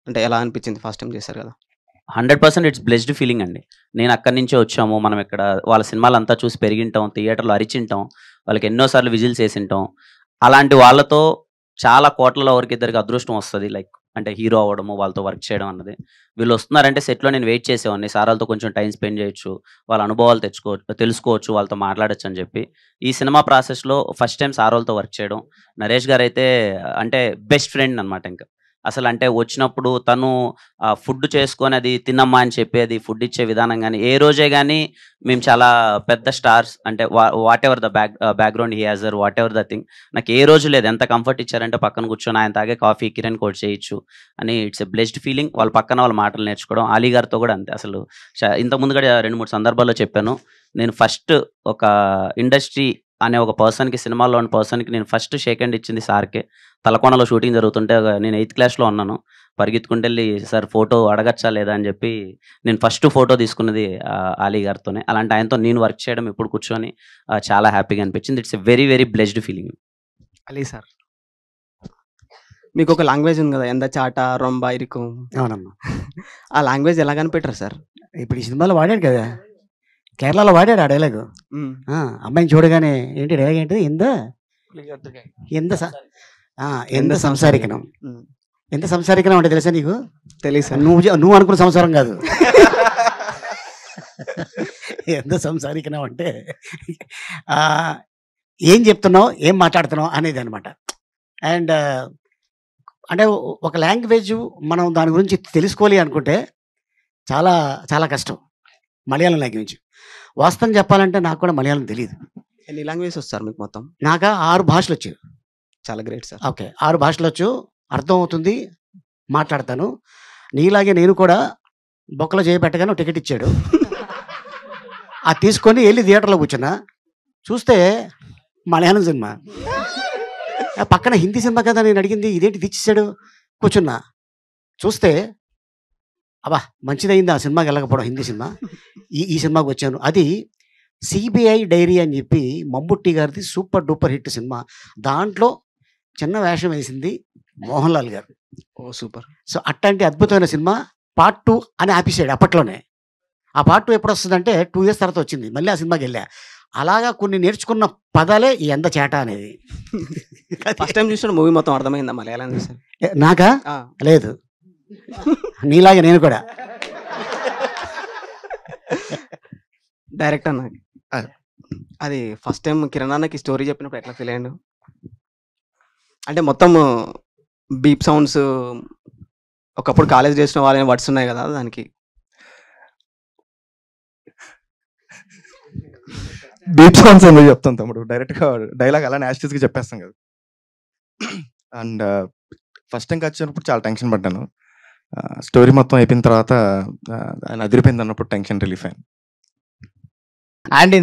అంటే ఎలా అనిపించింది? ఫస్ట్ టైం చేశారు కదా. 100% ఇట్స్ బ్లెస్డ్ ఫీలింగ్ అండి. నేను అక్కడి నుంచే వచ్చాము, మనం ఇక్కడ వాళ్ళ సినిమాలు అంతా చూసి పెరిగింటాం, థియేటర్లో అరిచింటాం, వాళ్ళకి ఎన్నోసార్లు విజిల్స్ వేసింటాం. అలాంటి వాళ్ళతో చాలా కోట్లలో ఒకరికిద్దరికి అదృష్టం వస్తుంది, లైక్ అంటే హీరో అవ్వడము, వాళ్ళతో వర్క్ చేయడం అన్నది. వీళ్ళు వస్తున్నారంటే సెట్లో నేను వెయిట్ చేసేవాడిని, సార్ వాళ్ళతో కొంచెం టైం స్పెండ్ చేయొచ్చు, వాళ్ళ అనుభవాలు తెలుసుకోవచ్చు, వాళ్ళతో మాట్లాడచ్చు అని చెప్పి. ఈ సినిమా ప్రాసెస్లో ఫస్ట్ టైం సార్ వాళ్ళతో వర్క్ చేయడం. నరేష్ గారు అయితే అంటే బెస్ట్ ఫ్రెండ్ అనమాట. ఇంకా అసలు అంటే వచ్చినప్పుడు తను ఫుడ్ చేసుకొని అది తినమ్మా అని చెప్పేది, ఫుడ్ ఇచ్చే విధానం కానీ, ఏ రోజే కానీ మేము చాలా పెద్ద స్టార్స్ అంటే whatever the background he has, whatever the thing, నాకు ఏ రోజు లేదు ఎంత కంఫర్ట్ ఇచ్చారంటే పక్కన కూర్చొని ఆయన తాగే కాఫీ కిరణ్ కోట్ చేయొచ్చు అని. It's a blessed feeling. వాళ్ళ పక్కన వాళ్ళ మాటలు నేర్చుకోవడం. అలీ గారితో కూడా అంతే. అసలు ఇంతకుముందు కూడా 2-3 సందర్భాల్లో చెప్పాను, నేను ఫస్ట్ ఒక ఇండస్ట్రీ అనే ఒక పర్సన్కి, సినిమాలో ఉన్న పర్సన్కి నేను ఫస్ట్ షేక్ హ్యాండ్ ఇచ్చింది సార్కే. తలకోనలో షూటింగ్ జరుగుతుంటే నేను 8th క్లాస్లో ఉన్నాను. పరిగెత్తుకుంటూ వెళ్ళి సార్ ఫోటో అడగచ్చా లేదా అని చెప్పి నేను ఫస్ట్ ఫోటో తీసుకున్నది అలీ గారితోనే. అలాంటి ఆయనతో నేను వర్క్ చేయడం ఇప్పుడు కూర్చొని చాలా హ్యాపీగా అనిపించింది. It's a very very blessed feeling. Ali sir, మీకు ఒక లాంగ్వేజ్ ఉంది కదా, ఎంత చాట రొంబ ఇరుకు. అవునమ్మా. ఆ లాంగ్వేజ్ ఎలా కనిపెట్టారు సార్? ఇప్పుడు ఈ సినిమాలో వాడాడు కదా, కేరళలో వాడాడు ఆ డైలాగు. అమ్మాయిని చూడగానే ఏంటి డైలాగ్ ఏంటి, ఎంత సంసారికనం. ఎంత సంసారికనం అంటే తెలుసా నీకు? తెలుసు. నువ్వు అనుకున్న సంసారం కాదు. ఎంత సంసారికనం అంటే ఏం చెప్తున్నావు, ఏం మాట్లాడుతున్నావు అనేది అనమాట. అండ్ అంటే ఒక లాంగ్వేజ్ మనం దాని గురించి తెలుసుకోవాలి అనుకుంటే చాలా చాలా కష్టం. మలయాళం లాంగ్వేజ్ వాస్తవం చెప్పాలంటే నాకు కూడా మలయాళం తెలియదు. ఎన్ని లాంగ్వేజెస్ వస్తారు మీకు మొత్తం? నాకు 6 భాషలు వచ్చు. చాలా గ్రేట్ సార్. ఓకే, 6 భాషలు వచ్చు, అర్థం అవుతుంది, మాట్లాడతాను. నీలాగే నేను కూడా బొక్కలో చేయబెట్టగానే టికెట్ ఇచ్చాడు. అది తీసుకొని వెళ్ళి థియేటర్లో కూర్చున్నా. చూస్తే మలయాళం సినిమా, పక్కన హిందీ సినిమా కదా నేను అడిగింది, ఇదేంటి తెచ్చిచ్చాడు. కూర్చున్నా, చూస్తే అబ్బా మంచిదైంది ఆ సినిమాకి వెళ్ళకపోవడం, హిందీ సినిమా. ఈ సినిమాకి వచ్చాను. అది సిబిఐ డైరీ అని చెప్పి మమ్ముట్టి గారిది సూపర్ డూపర్ హిట్ సినిమా. దాంట్లో చిన్న వేషం వేసింది మోహన్ లాల్ గారు. ఓ సూపర్. సో అట్లాంటి అద్భుతమైన సినిమా. పార్ట్ 2 అని ఆపేసాడు అప్పట్లోనే. ఆ పార్ట్ 2 ఎప్పుడు వస్తుందంటే 2 years తర్వాత వచ్చింది. మళ్ళీ ఆ సినిమాకి వెళ్ళా. అలాగా కొన్ని నేర్చుకున్న పదాలే ఈ ఎంత చేట అనేది. ఫస్ట్ టైం చూసిన మూవీ మొత్తం అర్థమైందా మలయాళం చూసాను? నాకా? లేదు, నీలాగే నేను కూడా. డైరెక్ట్ అన్న, అది ఫస్ట్ టైం కిరణ్ అన్నకి స్టోరీ చెప్పినప్పుడు ఎట్లా ఫీల్ అయ్యాడు? అంటే మొత్తం బీప్ సౌండ్స్, ఒకప్పుడు కాలేజ్ చేసిన వాళ్ళని వర్డ్స్ ఉన్నాయి కదా దానికి. బీప్ సాంగ్స్ ఎందుకు చెప్తాం తమ్ముడు, డైరెక్ట్గా డైలాగ్ అలా యాస్టిస్గా చెప్పేస్తాం కదా. అండ్ ఫస్ట్ టైం వచ్చినప్పుడు చాలా టెన్షన్ పడ్డాను. స్టోరీ మొత్తం అయిపోయిన తర్వాత ఆయన అదిరిపోయింది అన్నప్పుడు టెన్షన్ రిలీఫ్ అయింది. And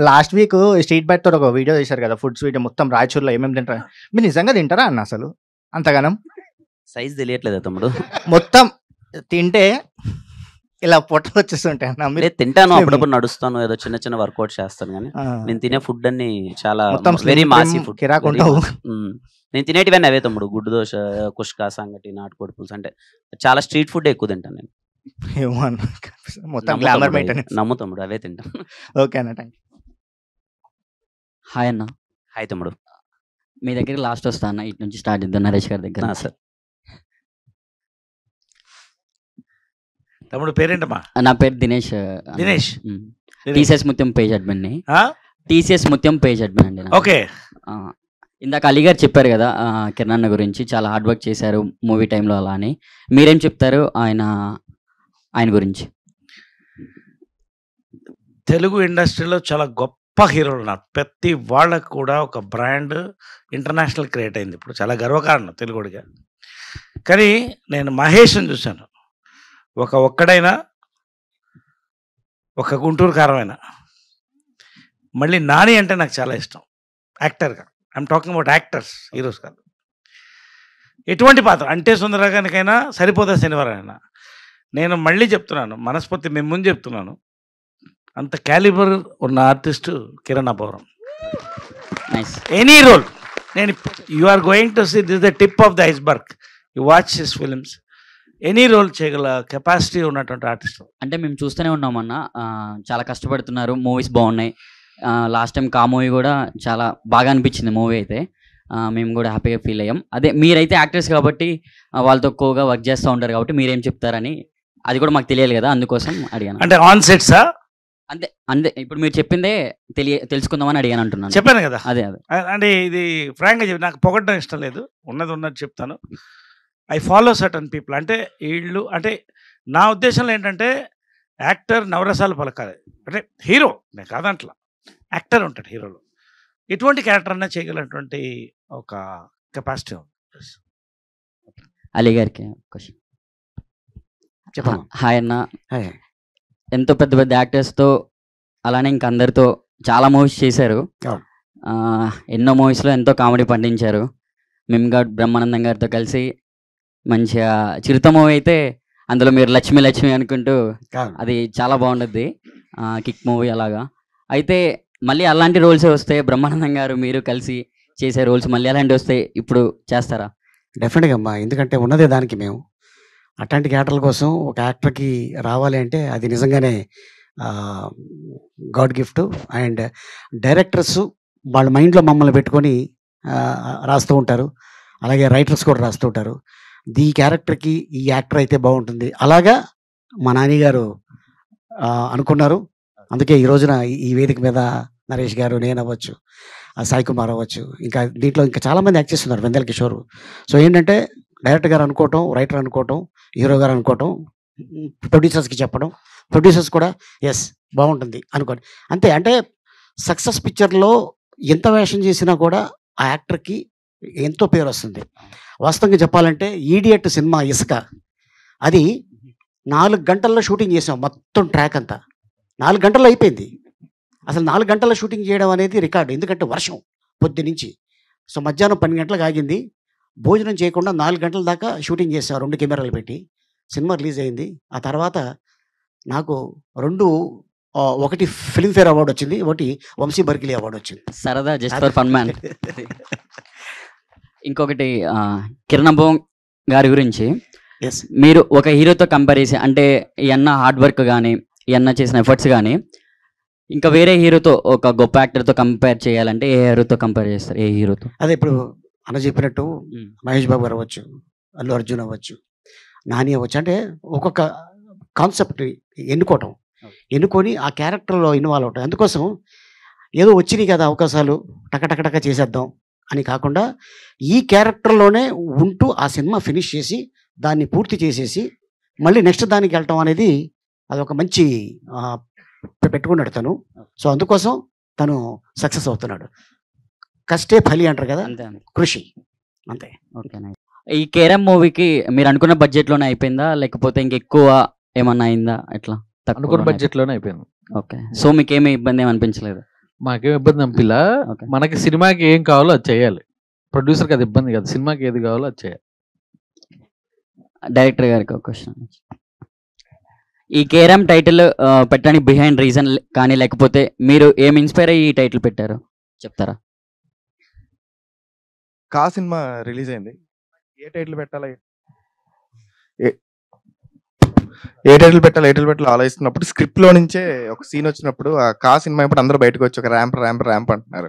last week street bite తో ఒక వీడియో చేశారు కదా, ఫుడ్స్ వీడియో. మొత్తం రాయచూర్లో ఏమేమి తింటారా, మీరు నిజంగా తింటారా అన్న? అసలు అంతగానం సైజ్ తెలియట్లేదు తమ్ముడు. మొత్తం తింటే ఇలా పొట్టలు వచ్చేస్తుంటాయి అన్న. నేను తింటాను, అప్పుడప్పుడు నడుస్తాను, ఏదో చిన్న చిన్న వర్కౌట్ చేస్తాను. కానీ నేను తినే ఫుడ్ అన్ని చాలా వెరీ మాసీ ఫుడ్. నేను తినేటివన్నీ అవే తమ్ముడు, గుడ్డు దోశ, కుష్కా, సంగటి, నాటుకోడి పులుసు, అంటే చాలా స్ట్రీట్ ఫుడ్ ఎక్కువ తింటాను నేను. నమ్ము తమ్ముడు, అవే తింటాను. ఓకే అన్న, థ్యాంక్ యూ. హాయ్ అన్న. హాయ్ తమ్ముడు. మీ దగ్గరికి లాస్ట్ వస్తా అన్న, ఇటు నుంచి స్టార్ట్ చేద్దాం నరేష్ గారి దగ్గర. సార్, తమ్ముడు పేరేంటమ్మా? నా పేరు దినేష్. దినేష్. టీసీఎస్ ముత్యం పేజ్ అడ్మిన్ ని. టీసీఎస్ ముత్యం పేజ్ అడ్మిన్ అండి. ఓకే. ఇందాక అలీ గారు చెప్పారు కదా కిరణ్ అన్న గురించి, చాలా హార్డ్ వర్క్ చేశారు మూవీ టైంలో అలా అని. మీరేం చెప్తారు ఆయన గురించి? తెలుగు ఇండస్ట్రీలో చాలా గొప్ప హీరోలు ఉన్నారు. ప్రతి వాళ్ళకు కూడా ఒక బ్రాండ్ ఇంటర్నేషనల్ క్రియేట్ అయింది. ఇప్పుడు చాలా గర్వకారణం తెలుగుడిగా. కానీ నేను మహేష్ని చూశాను. ఒక్కడైనా, ఒక గుంటూరు కారమైనా. మళ్ళీ నాని అంటే నాకు చాలా ఇష్టం యాక్టర్గా. I'm talking about actors, heroes కాదు. ఎటువంటి పాత్ర అంటే సుందరగానికైనా సరిపోదా శనివారం అయినా. నేను మళ్ళీ చెప్తున్నాను, మనస్ఫూర్తి మేము ముందు చెప్తున్నాను, అంత క్యాలిబర్ ఉన్న artist Kiran Abbavaram. Any role నేను you are going to see this the tip of the iceberg. You watch his films. Any role చేయగల కెపాసిటీ ఉన్నటువంటి ఆర్టిస్ట్. అంటే మేము చూస్తూనే ఉన్నామన్న, చాలా కష్టపడుతున్నారు, మూవీస్ బాగున్నాయి. లాస్ట్ టైం కా మూవీ కూడా చాలా బాగా అనిపించింది మూవీ అయితే. మేము కూడా హ్యాపీగా ఫీల్ అయ్యాం. అదే మీరైతే యాక్టర్స్ కాబట్టి వాళ్ళతో ఎక్కువగా వర్క్ చేస్తూ ఉంటారు కాబట్టి మీరేం చెప్తారని అది కూడా మాకు తెలియాలి కదా, అందుకోసం అడిగాను. అంటే ఆన్ సెట్సా? అంతే అంతే, ఇప్పుడు మీరు చెప్పిందే తెలుసుకుందామని అడిగాను అంటున్నాను. చెప్పాను కదా. అదే అంటే ఇది ఫ్రాంక్గా చెప్పి నాకు పొగడడం ఇష్టం లేదు, ఉన్నది ఉన్నది చెప్తాను. I follow certain people. అంటే వీళ్ళు, అంటే నా ఉద్దేశంలో ఏంటంటే యాక్టర్ నవరసాలు పలకాలి. అంటే హీరో నేను కాదంట్లా, యాక్టర్ ఉంటాడు హీరోలో. ఎటువంటి క్యారెక్టర్ అన్నా చేయగలటువంటి ఒక కెపాసిటీ ఉంది. అలీ గారికి క్వశ్చన్. చెప్పండి. హాయ్ అన్న. ఎంతో పెద్ద పెద్ద యాక్టర్స్తో అలానే ఇంక అందరితో చాలా మూవీస్ చేశారు. ఎన్నో మూవీస్లో ఎంతో కామెడీ పండించారు. మిమ్గాడ్ బ్రహ్మానందం గారితో కలిసి మంచిగా చిరుత మూవీ అయితే అందులో మీరు లక్ష్మి లక్ష్మి అనుకుంటూ అది చాలా బాగుంటుంది. కిక్ మూవీ అలాగా. అయితే మళ్ళీ అలాంటి రోల్సే వస్తాయి, బ్రహ్మానందం గారు మీరు కలిసి చేసే రోల్స్ మళ్ళీ అలాంటివి వస్తాయి, ఇప్పుడు చేస్తారా? డెఫినెట్గా అమ్మా, ఎందుకంటే ఉన్నదే దానికి మేము అట్లాంటి క్యారెక్టర్ల కోసం ఒక యాక్టర్కి రావాలి అంటే అది నిజంగానే గాడ్ గిఫ్ట్. అండ్ డైరెక్టర్స్ వాళ్ళ మైండ్లో మమ్మల్ని పెట్టుకొని రాస్తూ ఉంటారు, అలాగే రైటర్స్ కూడా రాస్తూ ఉంటారు. ఈ క్యారెక్టర్కి ఈ యాక్టర్ అయితే బాగుంటుంది, అలాగా మా నాన్నగారు అనుకున్నారు. అందుకే ఈ రోజున ఈ వేదిక మీద నరేష్ గారు, నేను అవ్వచ్చు, సాయి కుమార్ అవ్వచ్చు, ఇంకా దీంట్లో ఇంకా చాలామంది యాక్ట్ చేస్తున్నారు, వెందెల కిషోర్. సో ఏంటంటే డైరెక్టర్ గారు అనుకోవటం, రైటర్ అనుకోవటం, హీరో గారు అనుకోవటం, ప్రొడ్యూసర్స్కి చెప్పడం, ప్రొడ్యూసర్స్ కూడా ఎస్ బాగుంటుంది అనుకోండి అంతే. అంటే సక్సెస్ పిక్చర్లో ఎంత వేషం చేసినా కూడా ఆ యాక్టర్కి ఎంతో పేరు వస్తుంది. వాస్తవంగా చెప్పాలంటే ఈడియట్ సినిమా ఇసుక అది 4 గంటల్లో షూటింగ్ చేసాం, మొత్తం ట్రాక్ అంతా 4 గంటల్లో అయిపోయింది. అసలు 4 గంటల్లో షూటింగ్ చేయడం అనేది రికార్డు, ఎందుకంటే వర్షం పొద్దు నుంచి. సో మధ్యాహ్నం 12 గంటలకు ఆగింది, భోజనం చేయకుండా 4 గంటల దాకా షూటింగ్ చేసాం 2 కెమెరాలు పెట్టి. సినిమా రిలీజ్ అయింది. ఆ తర్వాత నాకు ఒకటి ఫిల్మ్ఫేర్ అవార్డు వచ్చింది, ఒకటి వంశీ బర్కిలీ అవార్డు వచ్చింది. సరదా జస్ట్ ఫర్ ఫన్ మ్యాన్. ఇంకొకటి కిరణ్ అబ్బోం గారి గురించి మీరు ఒక హీరోతో కంపేర్ చేసి, అంటే ఈ అన్న హార్డ్ వర్క్ కానీ ఈ అన్న చేసిన ఎఫర్ట్స్ కానీ ఇంకా వేరే హీరోతో ఒక గొప్ప యాక్టర్తో కంపేర్ చేయాలంటే ఏ హీరోతో కంపేర్ చేస్తారు? ఏ హీరోతో? అదే ఇప్పుడు అన్న చెప్పినట్టు మహేష్ బాబు గారు అవ్వచ్చు, అల్లు అర్జున్ అవ్వచ్చు, నాని అవ్వచ్చు. అంటే ఒక్కొక్క కాన్సెప్ట్ ఎన్నుకొని ఆ క్యారెక్టర్లో ఇన్వాల్వ్ అవటం. అందుకోసం ఏదో వచ్చినాయి కదా అవకాశాలు టక చేసేద్దాం అని కాకుండా ఈ క్యారెక్టర్లోనే ఉంటూ ఆ సినిమా ఫినిష్ చేసి దాన్ని పూర్తి చేసేసి మళ్ళీ నెక్స్ట్ దానికి వెళ్ళటం అనేది అదొక మంచి పెట్టుకున్నాడు తను. సో అందుకోసం తను సక్సెస్ అవుతున్నాడు. కష్టే ఫలి అంటారు కదా, కృషి అంతే. ఈ కేరమ్ మూవీకి మీరు అనుకున్న బడ్జెట్లోనే అయిపోయిందా, లేకపోతే ఇంకెక్కువ ఏమన్నా అయిందా? ఎట్లా? అనుకున్న బడ్జెట్లోనే అయిపోయింది. ఓకే. సో మీకేమీ ఇబ్బంది ఏమి అనిపించలేదు? మాకేం ఇబ్బంది అనిపిలా. మనకి సినిమాకి ఏం కావాలో అది చేయాలి, ప్రొడ్యూసర్కి అది ఇబ్బంది కాదు, సినిమాకి ఏది కావాలో అది చేయాలి. డైరెక్టర్ గారికి ఒక క్వశ్చన్, ఈ కేరమ్ టైటిల్ పెట్టడానికి బిహైండ్ రీజన్ కానీ లేకపోతే మీరు ఏం ఇన్స్పైర్ అయ్యి ఈ టైటిల్ పెట్టారు చెప్తారా? కా సినిమా రిలీజ్ అయింది, ఏ టైటిల్ పెట్టాలి ఆలోచిస్తున్నప్పుడు స్క్రిప్ట్ లో నుంచే ఒక సీన్ వచ్చినప్పుడు ఆ కా సినిమా ఇప్పుడు అందరూ బయటకు వచ్చి ఒక ర్యాంప్ అంటున్నారు.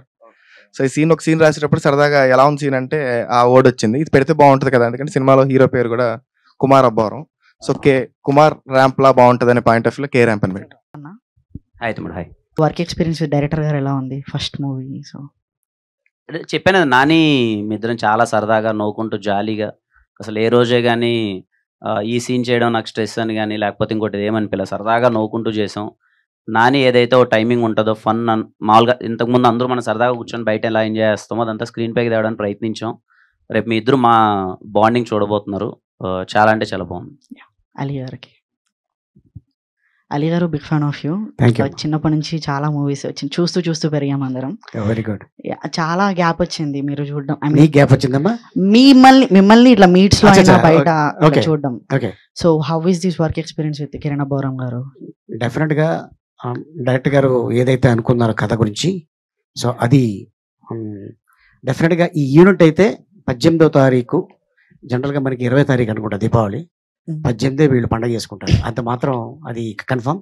సో ఈ సీన్ రాసేటప్పుడు సరదాగా ఎలా ఉంది సీన్ అంటే ఆ వర్డ్ వచ్చింది, ఇది పెడితే బాగుంటుంది కదా, ఎందుకంటే సినిమాలో హీరో పేరు కూడా కుమార్ అబ్బవరం. సో కుమార్ ర్యాంప్ లా బాగుంటుంది అనే పాయింట్ ఆఫ్ వ్యూ లో కే ర్యాంప్ అని పెట్టారు. వర్క్ ఎక్స్పీరియన్స్ విత్ డైరెక్టర్ గారు ఎలా ఉంది ఫస్ట్ మూవీ? సో చెప్పాను నాని, మీ ఇద్దరం చాలా సరదాగా నవ్వుకుంటూ జాలీగా, అసలు ఏ రోజే కానీ ఈ సీన్ చేయడం నాకు స్ట్రెస్ అని కానీ లేకపోతే ఇంకోటి ఏమనిపిల్ల, సరదాగా నవ్వుకుంటూ చేసాం. నాని ఏదైతే ఓ టైమింగ్ ఉంటుందో ఫన్ మామూలుగా ఇంతకుముందు అందరూ మనం సరదాగా కూర్చొని బయట ఎలా ఎంజాయ్ చేస్తామో అదంతా స్క్రీన్ పైకి తేవడానికి ప్రయత్నించాం. రేపు మీ ఇద్దరు మా బాండింగ్ చూడబోతున్నారు, చాలా అంటే చాలా బాగుంది. అలీ గారు బిగ్ ఫ్యాన్ ఆఫ్ యూ. చిన్నప్పటి నుంచి చాలా మూవీస్ వచ్చింది, చూస్తూ పెరిగాం అందరం. Very good. చాలా గ్యాప్ వచ్చింది మీరు చూడడం. గ్యాప్ వచ్చిందమ్మా మిమ్మల్ని ఇట్లా మీట్స్ లో అయినా బయట చూడడం. So how is this work experience with Kiran Abbavaram గారు? డెఫినెట్ గా డైరెక్టర్ గారు ఏదైతే అనుకున్నారో కథ గురించి, సో అది డెఫినెట్ గా ఈ యూనిట్ అయితే 18వ తారీఖు, జనరల్ గా మనకి 20వ తారీఖు అనుకుంటా దీపావళి, 18 వీళ్ళు పండగ చేసుకుంటారు, అంత మాత్రం అది కన్ఫర్మ్.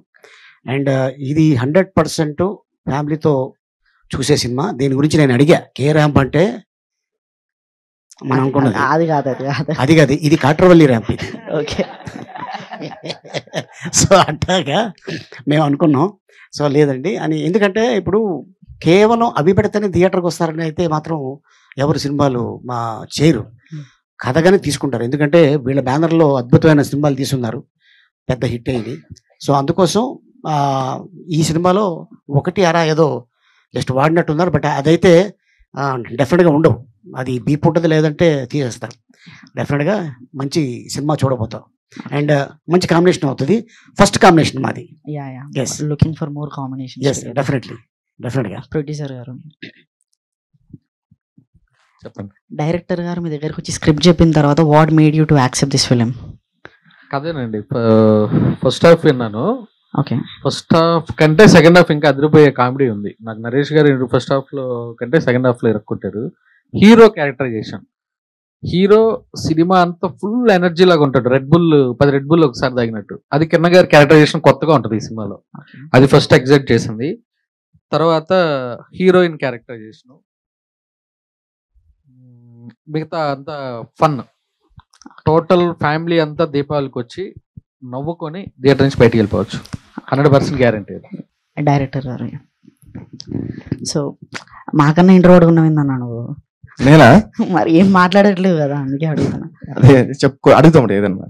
అండ్ ఇది 100% ఫ్యామిలీతో చూసే సినిమా. దీని గురించి నేను అడిగా, కే ర్యాంప్ అంటే మనం అనుకున్నది అది కాదు, ఇది కాట్రవల్లి ర్యాంప్ ఇది. ఓకే. సో అట్లాగా మేము అనుకున్నాం. సో లేదండి అని, ఎందుకంటే ఇప్పుడు కేవలం అవి పెడితేనే థియేటర్కి వస్తారని అయితే మాత్రం ఎవరు సినిమాలు చేయరు, కథగానే తీసుకుంటారు. ఎందుకంటే వీళ్ళ బ్యానర్లో అద్భుతమైన సినిమాలు తీసుకున్నారు, పెద్ద హిట్ అయింది. సో అందుకోసం ఈ సినిమాలో ఒకటి అరా ఏదో జస్ట్ వాడినట్టున్నారు, బట్ అదైతే డెఫినెట్గా ఉండవు, అది బీప్ ఉంటుంది, లేదంటే తీసేస్తారు. డెఫినెట్గా మంచి సినిమా చూడబోతాం. అండ్ మంచి కాంబినేషన్ అవుతుంది, ఫస్ట్ కాంబినేషన్ మాది. Looking for more combination. Definitely. Producer గారు చెప్పండి. డైరెక్టర్ గారు మీ దగ్గరకు వచ్చి స్క్రిప్ట్ చెప్పిన తర్వాత what made you to accept this film? అదేనండి, ఫస్ట్ హాఫ్ విన్నాను. ఓకే. ఫస్ట్ హాఫ్ కంటే సెకండ్ హాఫ్ ఇంకా అదిరిపోయే కామెడీ ఉంది. నాకు నరేష్ గారు ఫస్ట్ హాఫ్ లో కంటే సెకండ్ హాఫ్ లో ఇరుక్కుంటారు. హీరో క్యారెక్టరైజేషన్, హీరో సినిమా అంతా ఫుల్ ఎనర్జీ లాగా ఉంటాడు. 10 రెడ్ బుల్ ఒకసారి తాగినట్టు. అది కిరణ్ గారి క్యారెక్టరైజేషన్ కొత్తగా ఉంటుంది ఈ సినిమాలో. అది ఫస్ట్ ఎగ్జైట్ చేసింది. తర్వాత హీరోయిన్ క్యారెక్టరైజేషన్, మిగతా అంతా ఫన్. టోటల్ ఫ్యామిలీ అంతా దీపావళికి వచ్చి నవ్వుకొని థియేటర్ నుంచి బయటికి వెళ్ళిపోవచ్చు. 100% గ్యారంటీ. డైరెక్టర్ గారు, సో మాకన్నా ఇంట్రోవర్డ్ ఉన్నావిందన్నా నువ్వు. నేనా? మరి ఏం మాట్లాడట్లేదు కదా, అందుకే అడుగుతున్నా. అదే చెప్పుకో, అడుగుతాం ఏదన్నా.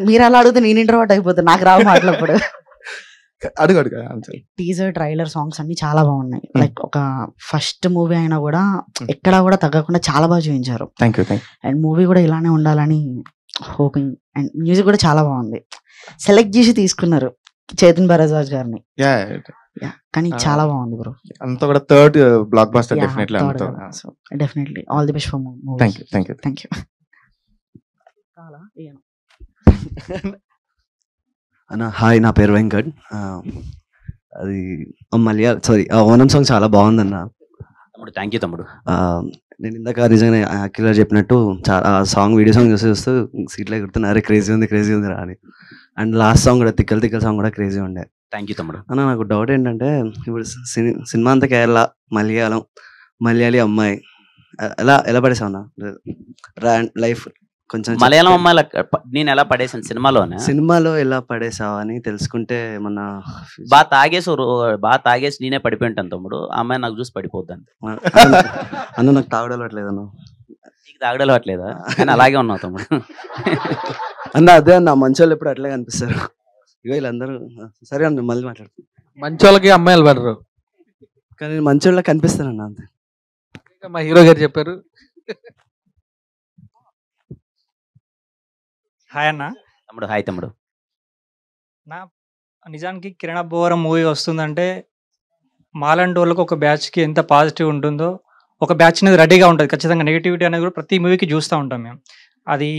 మీరు అలా అడిగితే నేను ఇంట్రోవర్ట్ అయిపోతాను, నాకు రావు మాట్లాడప్పుడు. అడుగు. టీజర్, ట్రైలర్, సాంగ్స్ అన్ని చాలా బాగున్నాయి. లైక్ ఒక ఫస్ట్ మూవీ అయినా కూడా ఎక్కడా కూడా తగ్గకుండా చాలా బాగా చూపించారు. Thank you. అండ్ మూవీ కూడా ఇలానే ఉండాలని హోపింగ్. అండ్ మ్యూజిక్ కూడా చాలా బాగుంది. సెలెక్ట్ చేసి తీసుకున్నారు చేతన్ భరద్వాజ్ గారిని, కానీ చాలా బాగుంది బ్రో. అంతా కూడా third block buster definitely. Definitely all the best for movie. Thank you. అన్న హాయ్, నా పేరు వెంకట్. అది ఓనం సాంగ్ చాలా బాగుందన్న. తమ్ముడు థ్యాంక్ యూ తమ్ముడు. నేను ఇందాక నిజంగా యాక్చువల్గా చెప్పినట్టు చాలా సాంగ్ వీడియో సాంగ్ చూస్తూ సీట్లో ఎగురుతున్నారు, క్రేజీ ఉంది రా అని. అండ్ లాస్ట్ సాంగ్ కూడా తిక్కల సాంగ్ కూడా క్రేజీ ఉండే. థ్యాంక్ యూ తమ్ముడు. అన్న నాకు డౌట్ ఏంటంటే, ఇప్పుడు సినిమా అంతా కేరళ, మలయాళీ అమ్మాయి, ఎలా పడేసావు అన్న లైఫ్? కొంచెం మలయాళం అమ్మాయిల నేను ఎలా పడేసాను సినిమాలో ఎలా పడేసావు అని తెలుసుకుంటే మన బాగా తాగేసి నేనే పడిపోయి ఉంటాను తమ్ముడు. ఆ అమ్మాయి నాకు చూసి పడిపోద్దాను. అన్న నాకు తాగడం అలవట్లేదు అన్న. నీకు తాగడం అలవట్లేదా? కానీ అలాగే ఉన్నావు తమ్ముడు. అన్న అదే అన్న, మంచి వాళ్ళు ఎప్పుడు అట్లే కనిపిస్తారు. ఇగో వీళ్ళందరూ సరే అన్న, మళ్ళీ మాట్లాడుతాను. మంచి వాళ్ళకి అమ్మాయిలు పడరు, కానీ మంచి వాళ్ళకి కనిపిస్తానన్న అంతే. మా హీరో గారు చెప్పారు. హాయ్ అన్న. తమ్ముడు హాయ్ తమ్ముడు. నిజానికి కిరణ్ అబ్బవరం మూవీ వస్తుందంటే మాలాంటి వాళ్ళకి ఒక బ్యాచ్కి ఎంత పాజిటివ్ ఉంటుందో, ఒక బ్యాచ్ అనేది రెడీగా ఉంటుంది. ఖచ్చితంగా నెగిటివిటీ అనేది కూడా ప్రతి మూవీకి చూస్తూ ఉంటాం మేము. అది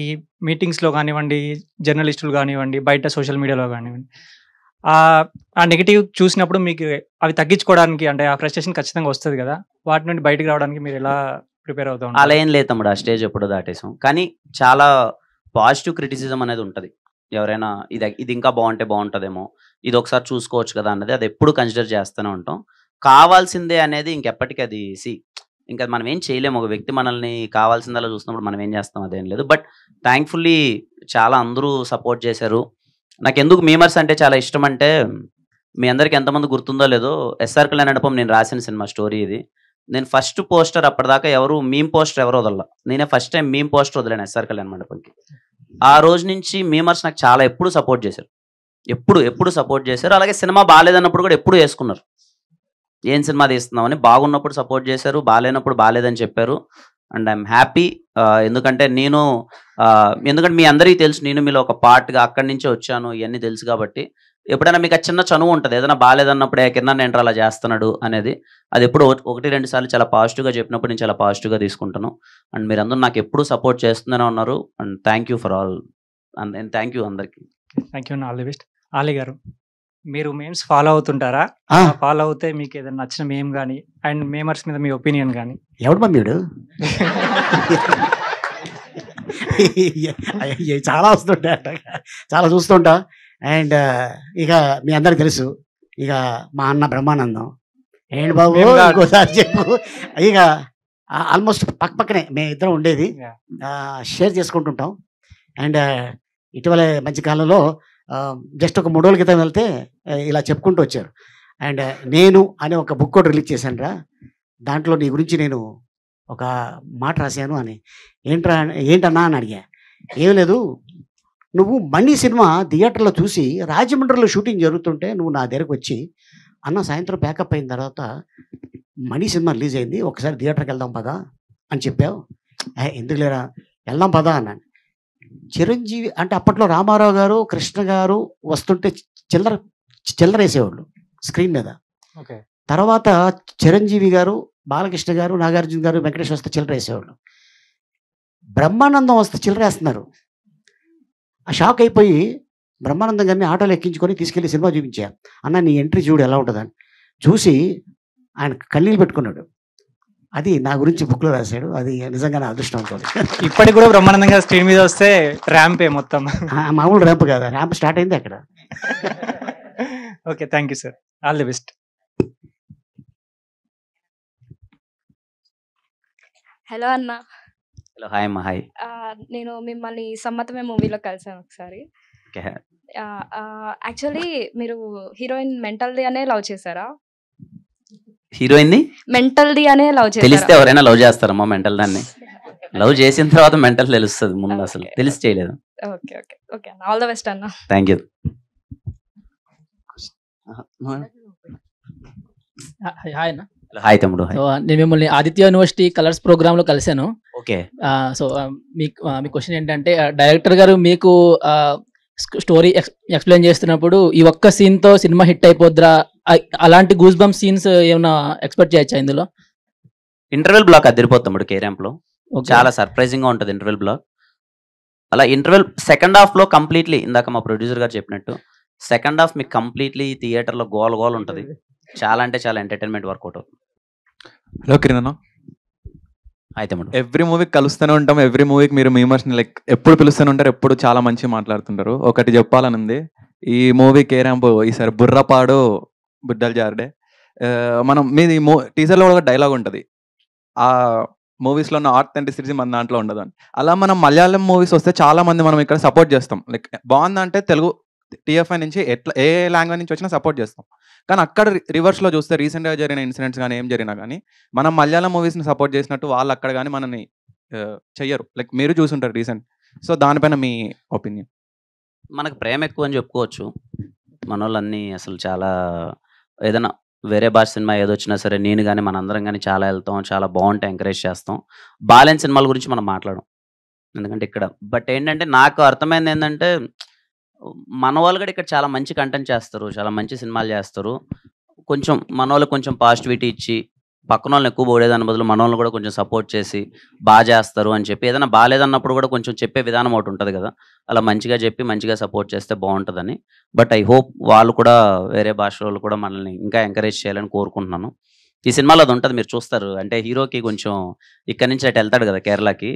మీటింగ్స్లో కానివ్వండి, జర్నలిస్టులు కానివ్వండి, బయట సోషల్ మీడియాలో కానివ్వండి. ఆ నెగిటివ్ చూసినప్పుడు మీకు అవి తగ్గించుకోవడానికి, అంటే ఆ ఫ్రస్ట్రేషన్ ఖచ్చితంగా వస్తుంది కదా, వాటి నుండి బయటకు రావడానికి మీరు ఎలా ప్రిపేర్ అవుతా ఉంటారు? అలా ఏం లేదు తమ్ముడు, ఆ స్టేజ్ ఎప్పుడో దాటేసాం. కానీ చాలా పాజిటివ్ క్రిటిసిజం అనేది ఉంటుంది. ఎవరైనా ఇది ఇంకా బాగుంటుందేమో, ఇది ఒకసారి చూసుకోవచ్చు కదా అన్నది అది ఎప్పుడు కన్సిడర్ చేస్తూనే ఉంటాం. కావాల్సిందే అనేది ఇంకెప్పటికీ అది ఇంకా మనం ఏం చేయలేము. ఒక వ్యక్తి మనల్ని కావాల్సిందలా చూసినప్పుడు మనం ఏం చేస్తాం, అదేం లేదు. బట్ థ్యాంక్ఫుల్లీ చాలా అందరూ సపోర్ట్ చేశారు. నాకు ఎందుకు మీమర్స్ అంటే చాలా ఇష్టం అంటే, మీ అందరికి ఎంతమంది గుర్తుందో లేదో, ఎస్ఆర్ కళ్యాణ్ మండపం నేను రాసిన సినిమా స్టోరీ ఇది. నేను ఫస్ట్ పోస్టర్ అప్పటిదాకా మీమ్ పోస్టర్ ఎవరు వదల, నేనే ఫస్ట్ టైం మీమ్ పోస్టర్ వదిలేను ఎస్ఆర్ కళ్యాణ్ మండపంకి. ఆ రోజు నుంచి మీమర్స్ నాకు చాలా ఎప్పుడు సపోర్ట్ చేశారు, ఎప్పుడు సపోర్ట్ చేశారు. అలాగే సినిమా బాగాలేదన్నప్పుడు కూడా ఎప్పుడు వేసుకున్నారు, ఏం సినిమా తీస్తున్నామని. బాగున్నప్పుడు సపోర్ట్ చేశారు, బాగాలేనప్పుడు బాగాలేదని చెప్పారు. And I'm happy. ఎందుకంటే మీ అందరికీ తెలుసు, నేను మీలో ఒక పార్ట్గా అక్కడి నుంచే వచ్చాను, ఇవన్నీ తెలుసు. కాబట్టి ఎప్పుడైనా మీకు ఆ చిన్న చనువు ఉంటుంది, ఏదైనా బాగాలేదన్నప్పుడే కిరణ్ ఏంట్రా అలా చేస్తున్నాడు అనేది. అది ఎప్పుడు 1-2 సార్లు చాలా పాజిటివ్గా చెప్పినప్పుడు నేను చాలా పాజిటివ్గా తీసుకుంటాను. అండ్ మీరందరూ నాకు ఎప్పుడు సపోర్ట్ చేస్తూనే ఉన్నారు. And thank you for all. And thank you అందరికీ. Thank you. All the best. Ali garu, మీరు మేమ్స్ ఫాలో అవుతుంటారా? ఫాలో అవుతే మీకు ఏదైనా నచ్చిన మేమ్ కానీ, అండ్ మేమర్స్ మీద మీ ఒపీనియన్ కానీ? ఎవడు మమ్మీడు చాలా వస్తుంటా, చాలా చూస్తుంటా. అండ్ ఇక మీ అందరికి తెలుసు, ఇక మా అన్న బ్రహ్మానందం ఏంటి బాబు ఇంకోసారి చెప్పు. ఇక ఆల్మోస్ట్ పక్కనే మేము ఇద్దరం ఉండేది, షేర్ చేసుకుంటుంటాం. అండ్ ఇటీవల మధ్య కాలంలో జస్ట్ ఒక 3 రోజుల క్రితం వెళ్తే ఇలా చెప్పుకుంటూ వచ్చారు. అండ్ నేను అనే ఒక బుక్ కూడా రిలీజ్ చేశాను రా, దాంట్లో నీ గురించి నేను ఒక మాట రాశాను అని. ఏంటన్నా అని అడిగా. ఏం లేదు, నువ్వు మణి సినిమా థియేటర్లో చూసి రాజమండ్రిలో షూటింగ్ జరుగుతుంటే నువ్వు నా దగ్గరకు వచ్చి, అన్న సాయంత్రం ప్యాకప్ అయిన తర్వాత మణి సినిమా రిలీజ్ అయింది, ఒకసారి థియేటర్కి వెళ్దాం పదా అని చెప్పావు. ఎందుకు లేరా, వెళ్దాం పదా అన్నాను. చిరంజీవి అంటే అప్పట్లో రామారావు గారు, కృష్ణ గారు వస్తుంటే చిల్లర వేసేవాళ్ళు స్క్రీన్ మీద. తర్వాత చిరంజీవి గారు, బాలకృష్ణ గారు, నాగార్జున గారు, వెంకటేష్ వస్తే చిల్లర వేసేవాళ్ళు. బ్రహ్మానందం వస్తే చిల్లర వేస్తున్నారు. ఆ షాక్ అయిపోయి బ్రహ్మానందం గారిని ఆటోలో ఎక్కించుకొని తీసుకెళ్ళి సినిమా చూపించాను. అన్న నీ ఎంట్రీ చూడు ఎలా ఉంటుందని. చూసి ఆయన కన్నీళ్ళు పెట్టుకున్నాడు. అది నా గురించి బుక్లో రాశాడు. అది నిజంగా నా అదృష్టం ఉంటుంది. ఇప్పటికి కూడా బ్రహ్మానందంగా స్క్రీన్ మీద వస్తే ర్యాంపే మొత్తం. మామూలు ర్యాంప్ కాదు, ర్యాంప్ స్టార్ట్ అయింది అక్కడ. Okay, thank you sir, all the best. Hello అన్న. హలో, హాయ్ అమ్మా. హాయ్. నేను మిమ్మల్ని సమ్మతమే మూవీలో కలిసాను ఒకసారి. యాక్చువల్లీ మీరు హీరోయిన్ మెంటల్ది అనే లవ్ చేశారా? హీరోయిన్ మెంటల్ది అనే లవ్ చేశారా? తెలిస్తే ఎవరైనా లవ్ చేస్తారమ్మా మెంటల్ దాన్ని. లవ్ చేసిన తర్వాత మెంటల్ తెలుస్తుంది, ముందు అసలు తెలిసి చేయలేదు. ఓకే ఓకే ఓకే అన్న, ఆల్ ద బెస్ట్ అన్న. Thank you. హాయ్ అన్న. హాయ్ తమ్ముడు. నేను మిమ్మల్ని ఆదిత్య యూనివర్సిటీ కలర్స్ ప్రోగ్రామ్ లో కలిశాను. ఓకే. సో మీ క్వశ్చన్ ఏంటంటే, డైరెక్టర్ గారు మీకు స్టోరీ ఎక్స్ప్లెయిన్ చేస్తున్నప్పుడు ఈ ఒక్క సీన్ తో సినిమా హిట్ అయిపోద్రా, అలాంటి గూస్ బంప్ సీన్స్ ఏమైనా ఎక్స్పెక్ట్ చేయొచ్చా ఇందులో? ఇంటర్వెల్ బ్లాక్ అదిరిపోతాడు కేరాంప్ లో. చాలా సర్ప్రైజింగ్ గా ఉంటుంది ఇంటర్వెల్ బ్లాక్. అలా ఇంటర్వెల్ సెకండ్ హాఫ్ లో కంప్లీట్లీ, ఇందాక మా ప్రొడ్యూసర్ గారు చెప్పినట్టు, సెకండ్ హాఫ్ మీకు కంప్లీట్లీ థియేటర్ లో గోల్ గోల్ ఉంటుంది. చాలా అంటే చాలా ఎంటర్టైన్మెంట్ వర్కౌట్ అవుతుంది. హలో కిరణ్. హాయ్ తమ్ముడు. ఎవ్రీ మూవీకి కలుస్తూనే ఉంటాం. ఎవ్రీ మూవీకి మీరు మీమర్స్ని లైక్ ఎప్పుడు పిలుస్తూనే ఉంటారు, ఎప్పుడు చాలా మంచిగా మాట్లాడుతుంటారు. ఒకటి చెప్పాలని ఉంది, ఈ మూవీ కేరాంప్ ఈసారి బుర్రపాడు బుడ్డలు జారుడే. మనం మీది టీజర్లో కూడా ఒక డైలాగ్ ఉంటుంది, ఆ మూవీస్లో ఉన్న ఆథెంటిసిటీ మన దాంట్లో ఉండదు అని. అలా మనం మలయాళం మూవీస్ వస్తే చాలా మంది మనం ఇక్కడ సపోర్ట్ చేస్తాం. లైక్ బాగుందంటే తెలుగు టీఎఫ్ఐ నుంచి ఎట్లా ఏ లాంగ్వేజ్ నుంచి వచ్చినా సపోర్ట్ చేస్తాం. కానీ అక్కడ రివర్స్లో చూస్తే రీసెంట్గా జరిగిన ఇన్సిడెంట్స్ కానీ ఏం జరిగినా కానీ మనం మలయాళం మూవీస్ని సపోర్ట్ చేసినట్టు వాళ్ళు అక్కడ కానీ మనని చెయ్యరు. లైక్ మీరు చూసుంటారు రీసెంట్. సో దానిపైన మీ ఒపీనియన్? మనకు ప్రేమ ఎక్కువ అని చెప్పుకోవచ్చు. మన వాళ్ళన్నీ అసలు చాలా, ఏదైనా వేరే భాష సినిమా ఏదొచ్చినా సరే నేను కానీ మనందరం కానీ చాలా వెళ్తాం, చాలా బాగుంటాయి, ఎంకరేజ్ చేస్తాం. బాలెన్స్ సినిమాల గురించి మనం మాట్లాడడం ఎందుకంటే ఇక్కడ. బట్ ఏంటంటే నాకు అర్థమైంది ఏంటంటే, మన వాళ్ళు కూడా ఇక్కడ చాలా మంచి కంటెంట్ చేస్తారు, చాలా మంచి సినిమాలు చేస్తారు. కొంచెం మన వాళ్ళకి కొంచెం పాజిటివిటీ ఇచ్చి, పక్కన వాళ్ళని ఎక్కువ పోడేదాని బదులు మన వాళ్ళని కూడా కొంచెం సపోర్ట్ చేసి బాగా చేస్తారు అని చెప్పి, ఏదైనా బాగాలేదన్నప్పుడు కూడా కొంచెం చెప్పే విధానం ఒకటి ఉంటుంది కదా, అలా మంచిగా చెప్పి మంచిగా సపోర్ట్ చేస్తే బాగుంటుందని. బట్ ఐ హోప్ వాళ్ళు కూడా, వేరే భాష వాళ్ళు కూడా మనల్ని ఇంకా ఎంకరేజ్ చేయాలని కోరుకుంటున్నాను. ఈ సినిమాలో అది ఉంటుంది, మీరు చూస్తారు. అంటే హీరోకి కొంచెం ఇక్కడి నుంచి అటు వెళ్తాడు కదా కేరళకి,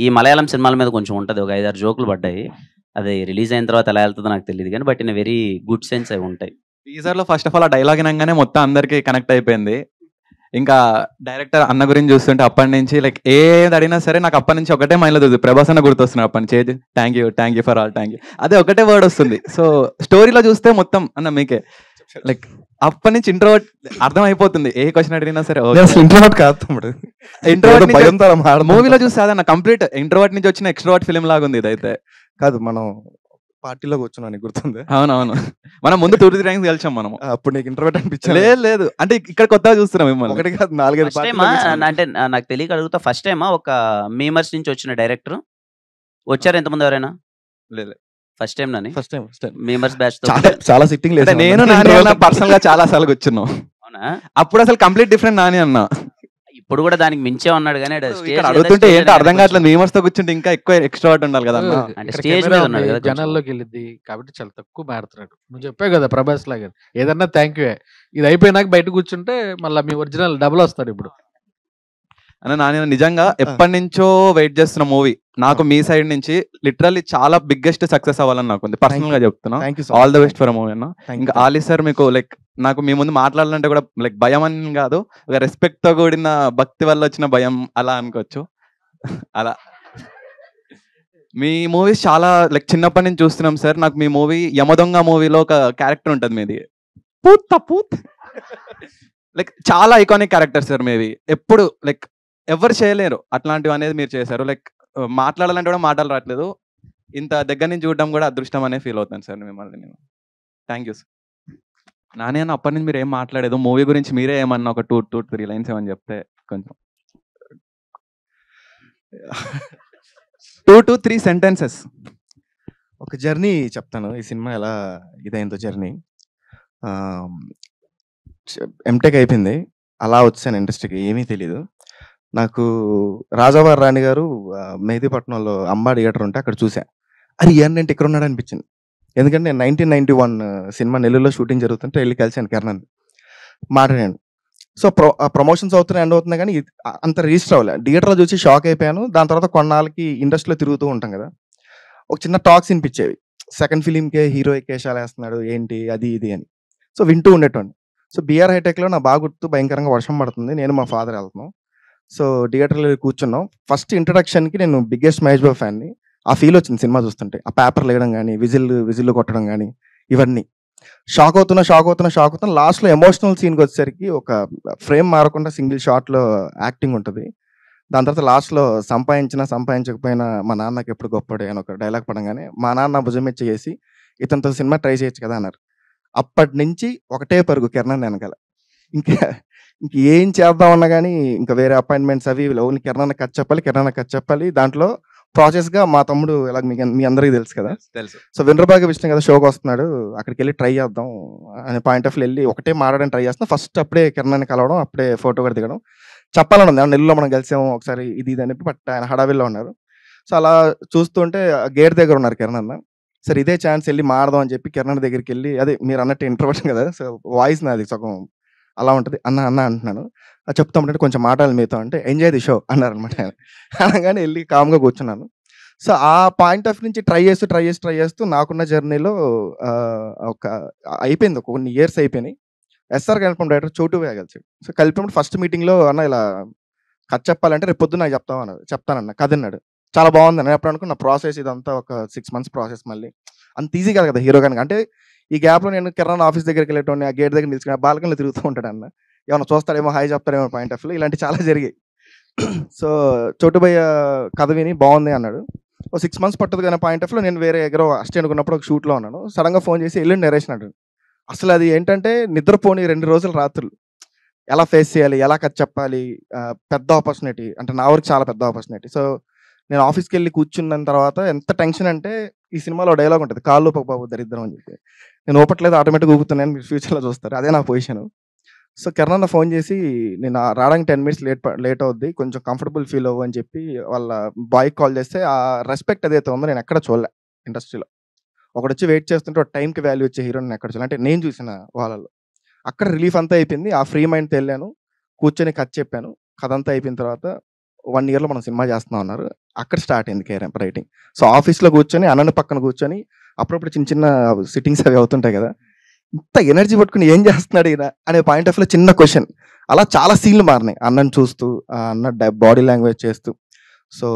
ఈ మలయాళం సినిమాల మీద కొంచెం ఉంటుంది, ఒక 5-6 జోకులు పడ్డాయి. అది రిలీజ్ అయిన తర్వాత ఎలా వెళ్తుందో నాకు తెలియదు కానీ, but in very good sense అవి ఉంటాయి. టీజర్లో ఫస్ట్ ఆఫ్ ఆల్ ఆ డైలాగ్ వినగానే మొత్తం అందరికీ కనెక్ట్ అయిపోయింది. ఇంకా డైరెక్టర్ అన్న గురించి చూస్తుంటే అప్పటి నుంచి లైక్ ఏది అడిగినా సరే నాకు అప్పటి నుంచి ఒకటే మైండ్లో చూస్తుంది, ప్రభాస్ అన్న గుర్తొస్తున్నాడు అప్పటి నుంచి. Thank you for all, thank you, అదే ఒకటే వర్డ్ వస్తుంది. సో స్టోరీలో చూస్తే మొత్తం అన్న మీకే లైక్ అప్పటి నుంచి ఇంట్రోవర్ట్ అర్థం అయిపోతుంది. ఏ క్వశ్చన్ అడిగినా సరే ఇంట్రోవర్ట్ కాదు తమ్ముడు, ఇంట్రోవర్ట్ మూవీలో చూస్తే అదన్న కంప్లీట్ ఇంట్రోవర్ట్ నుంచి వచ్చిన ఎక్స్ట్రోవర్ట్ ఫిల్మ్ లాగా ఉంది ఇదైతే. కాదు, మనం పార్టీలో కూర్చున్నాను గుర్తుంది. అవునవును, మనం ముందు 2-3 టైమ్స్ కలిసాం మనం. అప్పుడు నీకు ఇంట్రోవర్ట్ అనిపించింది? లేదు అంటే ఇక్కడ కొత్తగా చూస్తున్నాం మిమ్మల్ని. ఒకటి కాదు 4-5 అంటే నాకు తెలియక అడుగుతా, ఫస్ట్ టైమా ఒక మీమర్స్ నుంచి వచ్చిన డైరెక్టర్ వచ్చారు ఎంతమంది ఎవరైనా? లేదు, first time Nani. First time memers batch చాలా సిట్టింగ్ లేదు. నేను నాని అన్న పర్సనల్ గా చాలా సార్లు కూర్చున్నాం. అవునా? అప్పుడు అసలు కంప్లీట్ డిఫరెంట్ నాని అన్న. ఇప్పుడు కూడా దానికి మించే ఉన్నాడు కానీ అడుగుతుంటే ఏంటో అర్థం కావట్లేదు. మీమర్స్ తో కూర్చుంటే ఇంకా ఎక్కువ ఎక్స్ట్రావర్ట్ ఉండాలి కదా అన్న. అంటే స్టేజ్ మీద ఉన్నాడు కదా, జనాల్లోకి వెళ్ళింది కాబట్టి చాలా తక్కువ మాట్లాడుతున్నాడు. నువ్వు చెప్పావు కదా ప్రభాస్ లాగా, ఏదన్నా థ్యాంక్ యూ. ఇది అయిపోయినాక బయట కూర్చుంటే మళ్ళీ మీ ఒరిజినల్ డబుల్ వస్తాడు ఇప్పుడు అన్న. నాని నిజంగా ఎప్పటి నుంచో వెయిట్ చేస్తున్న మూవీ నాకు మీ సైడ్ నుంచి లిటరల్లీ చాలా బిగ్గెస్ట్ సక్సెస్ అవ్వాలని నాకు ఉంది. పర్సనల్ గా చెప్తున్నా, all the best for movie అన్న. ఇంకా ఆలీ సార్ మీకు లైక్ నాకు మీ ముందు మాట్లాడాలంటే కూడా లైక్ భయం అని కాదు, ఒక రెస్పెక్ట్ తో కూడిన భక్తి వల్ల వచ్చిన భయం అలా అనుకోవచ్చు. అలా మీ మూవీస్ చాలా లైక్ చిన్నప్పటి నుంచి చూస్తున్నాం సార్. నాకు మీ మూవీ యమదొంగ మూవీలో ఒక క్యారెక్టర్ ఉంటుంది మీది, పూత్ లైక్ చాలా ఐకానిక్ క్యారెక్టర్ సార్ మీవి. ఎప్పుడు లైక్ ఎవరు చేయలేరు అట్లాంటివి అనేది మీరు చేశారు. లైక్ మాట్లాడాలంటే కూడా మాటలు రావట్లేదు. ఇంత దగ్గర నుంచి చూడడం కూడా అదృష్టం అనే ఫీల్ అవుతాను సార్ మిమ్మల్ని నేను. Thank you sir. నాని అన్న అప్పటి నుంచి మీరు ఏం మాట్లాడేదు మూవీ గురించి, మీరే ఏమన్నా ఒక 2-3 లైన్స్ ఏమని చెప్తే కొంచెం 2-3 సెంటెన్సెస్. ఒక జర్నీ చెప్తాను, ఈ సినిమా ఎలా ఇదైందో జర్నీ. ఎంటెక్ అయిపోయింది, అలా వచ్చాను ఇండస్ట్రీకి, ఏమీ తెలీదు. నాకు రాజావారి రాణి గారు మెహదీపట్నంలో అంబా థియేటర్ ఉంటే అక్కడ చూసా. అది ఏంటంటే ఇక్కడ ఉన్నాడు అనిపించింది. ఎందుకంటే నేను 1991 సినిమా నెల్లూరులో షూటింగ్ జరుగుతుంటే వెళ్ళి కలిసాను కిరణ్, మాట్లాడాను. సో ప్రమోషన్స్ అవుతున్నాయి, ఎండ్ అవుతున్నాయి, కానీ అంత రిజిస్టర్ అవ్వలే. థియేటర్లో చూసి షాక్ అయిపోయాను. దాని తర్వాత కొన్నాళ్ళకి ఇండస్ట్రీలో తిరుగుతూ ఉంటాం కదా, ఒక చిన్న టాక్స్ వినిపించేవి. సెకండ్ ఫిలింకే హీరో కేశాలు వేస్తున్నాడు ఏంటి అది ఇది అని. సో వింటూ ఉండేటోండి. సో బీఆర్ హైటెక్లో నా బాగా గుర్తు, భయంకరంగా వర్షం పడుతుంది, నేను మా ఫాదర్ వెళ్తున్నాం. సో థియేటర్లో కూర్చున్నాం. ఫస్ట్ ఇంట్రడక్షన్కి నేను బిగ్గెస్ట్ మహేష్ బాబు ఫ్యాన్ని. ఆ ఫీల్ వచ్చింది సినిమా చూస్తుంటే. ఆ పేపర్ లేయడం కానీ, విజిల్ కొట్టడం కానీ, ఇవన్నీ షాక్ అవుతున్నా. లాస్ట్లో ఎమోషనల్ సీన్కి వచ్చేసరికి ఒక ఫ్రేమ్ మారకుండా సింగిల్ షాట్లో యాక్టింగ్ ఉంటుంది. దాని తర్వాత లాస్ట్లో సంపాదించకపోయినా మా నాన్నకి ఎప్పుడు గొప్పడే అని ఒక డైలాగ్ పడంగానే మా నాన్న భుజం మీద చేసి ఇతనితో సినిమా ట్రై చేయొచ్చు కదా అన్నారు. అప్పటి నుంచి ఒకటే పరుగు కిరణ్ వెనకాల. ఇంకేం చేద్దామన్నా కానీ ఇంకా వేరే అపాయింట్మెంట్స్ అవి ఓన్లీ కిరణ్ కట్ చెప్పాలి. దాంట్లో ప్రాసెస్గా మా తమ్ముడు ఇలా మీ అందరికీ తెలుసు కదా, సో వినరబాగ విష్ణు కదా షోకి వస్తున్నాడు, అక్కడికి వెళ్ళి ట్రై చేద్దాం అనే పాయింట్ ఆఫ్ వెళ్ళి ఒకటే మాట్లాడని ట్రై చేస్తున్నాం. ఫస్ట్ అప్పుడే కిరణ్ కలవడం, అప్పుడే ఫోటో కూడా దిగడం. చెప్పాలని ఉంది, నెల్లూరులో మనం కలిసాము ఒకసారి ఇది అని చెప్పి, బట్ ఆయన హడావిల్లో ఉన్నారు. సో అలా చూస్తుంటే గేట్ దగ్గర ఉన్నారు కిరణ్ అన్న. సరే ఇదే ఛాన్స్ వెళ్ళి మాడదాం అని చెప్పి కిరణ్ దగ్గరికి వెళ్ళి, అదే మీరు అన్నట్టు ఇంట్రోవర్ట్ కదా, సో వాయిస్ నాది సగం అలా ఉంటుంది, అన్న అంటున్నాను. చెప్తామంటే కొంచెం మాటలు మీతో అంటే ఎంజాయ్ ది షో అన్నారు అనమాట. అనగానే వెళ్ళి కామ్గా కూర్చున్నాను. సో ఆ పాయింట్ ఆఫ్ నుంచి ట్రై చేస్తూ నాకున్న జర్నీలో ఒక అయిపోయింది, ఒక కొన్ని ఇయర్స్ అయిపోయినాయి. ఎస్ఆర్ కల్పం డైరెక్టర్ చోటు కలిసాడు. సో కలిపినప్పుడు ఫస్ట్ మీటింగ్లో అన్న ఇలా కథ చెప్పాలంటే రేపు పొద్దున్న నాకు చెప్తానన్న కథ అన్నాడు. చాలా బాగుంది అని ఎప్పుడు అనుకున్న ప్రాసెస్ ఇదంతా ఒక 6 months ప్రాసెస్. మళ్ళీ అంత ఈజీ కాదు కదా హీరో కానీ. అంటే ఈ గ్యాప్లో నేను కిరణ్ ఆఫీస్ దగ్గరికి వెళ్ళేటోని, ఆ గేట్ దగ్గర నిల్చుకుని బాల్కనీలో తిరుగుతూ ఉంటాడు అన్న. ఏమన్నా చూస్తాడేమో, హాయ్ చెప్తాడేమో పాయింట్ ఆఫ్ వ్యూ, ఇలాంటి చాలా జరిగాయి. సో చోటుబయ్య కథ విని బాగుంది అన్నాడు. ఓ 6 months పట్టదు కానీ పాయింట్ ఆఫ్ వ్యూ నేను వేరే దగ్గర అసిస్టెంట్ అనుకున్నప్పుడు ఒక షూట్లో ఉన్నాను. సడన్గా ఫోన్ చేసి ఎల్లుండి నరేషన్ అంటాడు. అసలు అది ఏంటంటే నిద్రపోని 2 రోజులు రాత్రులు ఎలా ఫేస్ చేయాలి, ఎలా కథ చెప్పాలి, పెద్ద ఆపర్చునిటీ అంటే నా వరకు చాలా పెద్ద ఆపర్చునిటీ. సో నేను ఆఫీస్కి వెళ్ళి కూర్చున్న తర్వాత ఎంత టెన్షన్ అంటే, ఈ సినిమాలో డైలాగ్ ఉంటుంది, కాళ్ళు బాబు దరిద్రం అని చెప్పి, నేను ఓపట్లేదు ఆటోమేటిక్గా ఊపుతున్నాను, మీరు ఫ్యూచర్లో చూస్తారు, అదే నా పొజిషన్. సో కిరణ్ ఫోన్ చేసి నేను రావడానికి 10 minutes లేట్ అవుద్ది, కొంచెం కంఫర్టబుల్ ఫీల్ అవ్వు అని చెప్పి వాళ్ళ బాయ్కి కాల్ చేస్తే, ఆ రెస్పెక్ట్ ఏదైతే ఉందో నేను ఎక్కడ చూడలే ఇండస్ట్రీలో. ఒకటి వచ్చి వెయిట్ చేస్తుంటే ఒక టైంకి వాల్యూ వచ్చే హీరో నేను ఎక్కడ చూడలే, అంటే నేను చూసిన వాళ్ళలో. అక్కడ రిలీఫ్ అంతా అయిపోయింది. ఆ ఫ్రీ మైండ్తో వెళ్ళాను, కూర్చొని కథ చెప్పాను. కథ అంతా అయిపోయిన తర్వాత 1 yearలో మనం సినిమా చేస్తున్నాం అన్నారు. అక్కడ స్టార్ట్ అయింది కేఆర్ఎంప్ రైటింగ్. సో ఆఫీస్లో కూర్చొని అన్నని పక్కన కూర్చొని అప్పుడప్పుడు చిన్న సిట్టింగ్స్ అవి అవుతుంటాయి కదా, ఇంత ఎనర్జీ పట్టుకుని ఏం చేస్తున్నాడు ఈయన అనే పాయింట్ ఆఫ్ లో చిన్న క్వశ్చన్. అలా చాలా సీన్లు మారినాయి అన్నని చూస్తూ, అన్న బాడీ లాంగ్వేజ్ చేస్తూ. సో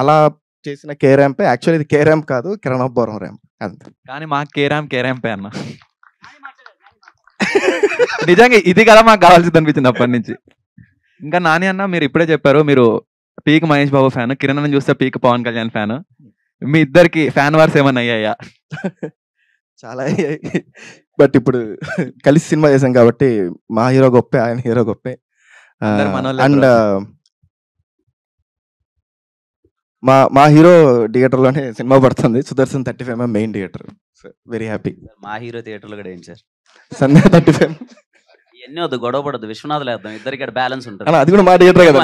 అలా చేసిన కే ర్యాంపే. యాక్చువల్లీ ఇది కే ర్యాంప్ కాదు, కిరణాపురం ర్యాంప్ అంతే. కానీ మాకు కే ర్యాంపే అన్న. నిజంగా ఇది కదా మాకు కావాల్సింది అనిపించింది అప్పటి నుంచి. ఇంకా నాని అన్న మీరు ఇప్పుడే చెప్పారు, మీరు పీక్ మహేష్ బాబు ఫ్యాన్, కిరణ్ అన్న చూస్తే పీక్ పవన్ కళ్యాణ్ ఫ్యాన్. మీ ఇద్దరికి ఫ్యాన్ వార్స్ ఏమన్నా అయ్యాయా? చాలా అయ్యాయి, బట్ ఇప్పుడు కలిసి సినిమా చేసాం కాబట్టి మా హీరో గొప్పే, ఆయన హీరో గొప్పే. అండ్ మా హీరో థియేటర్లోనే సినిమా పడుతుంది, Sudarshan 35mm main theatre. Very happy. మా హీరో థియేటర్లో కూడా ఏం సార్ సండే 35 ఇవన్నీ వద్దు, గొడవ పడద్దు, విశ్వనాథ్ లేద్దాం, ఇద్దరికి బ్యాలెన్స్ ఉంటుంది. అది కూడా మా థియేటర్ కదా.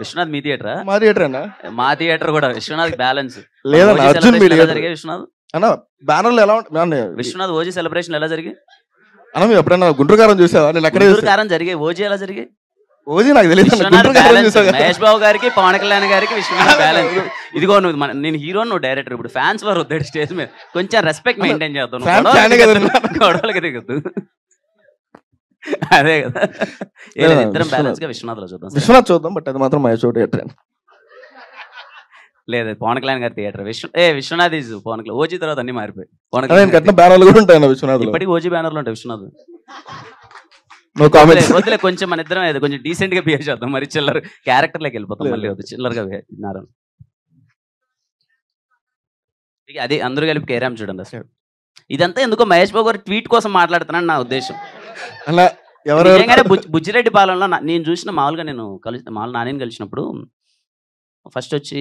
విశ్వనాథ్ మీ థియేటరా? మా థియేటర్ అన్న, మా థియేటర్ కూడా. విశ్వనాథ్ బ్యాలెన్స్ లేదన్న, అర్జున్ మీ థియేటర్. విశ్వనాథ్ అన్న బ్యానర్లు ఎలా ఉంటుంది? విశ్వనాథ్ ఓజీ సెలబ్రేషన్ ఎలా జరిగాయి అన్న? మీరు ఎప్పుడైనా గుంటూరు కారం చూసావా? నేను అక్కడే కారం జరిగాయి. ఓజీ ఎలా జరిగాయి? ఓజీ నాకు తెలియదు. మహేష్ బాబు గారికి, పవన్ కళ్యాణ్ గారికి విశ్వనాథ్ బ్యాలెన్స్. ఇదిగో నువ్వు నేను హీరో, నువ్వు డైరెక్టర్, ఇప్పుడు ఫ్యాన్స్ వారు వద్దాడు స్టేజ్ మీద, కొంచెం రెస్పెక్ట్ మెయింటైన్ చేద్దాం, గొడవలకి దిగద్దు. అదే కదా, ఇద్దరం బ్యాలెన్స్ గా విశ్వనాథ్ లో చూద్దాం. విశ్వనాథ్ చూద్దాం, బట్ అది మాత్రం మహేష్ థియేటర్ లేదు, పవన్ కళ్యాణ్ గారి థియేటర్. విశ్వనాథ్ ఈజ్ పవన్ కళ్యాణ్. ఓజీ తర్వాత అన్ని మారిపోయి బ్యానర్లు కూడా ఉంటాయి విశ్వనాథ్. ఇప్పటికి ఓజీ బ్యానర్లు ఉంటాయి విశ్వనాథ్. వదిలే, కొంచెం మన ఇద్దరం ఏదో కొంచెం డీసెంట్ గా బిహేవ్ చేద్దాం, మరి చిల్లర క్యారెక్టర్లోకి వెళ్ళిపోతాం, మళ్ళీ వద్దు చిల్లరగా బిహేవ్. అది అందరూ కలిపి కేరామ్ చూడండి. అసలు ఇదంతా ఎందుకో మహేష్ బాబు గారు ట్వీట్ కోసం మాట్లాడుతున్నాను నా ఉద్దేశం. బుజ్జిరెడ్డి పాలెంలో నేను చూసిన మామూలుగా, నేను మామూలు నాని కలిసినప్పుడు ఫస్ట్ వచ్చి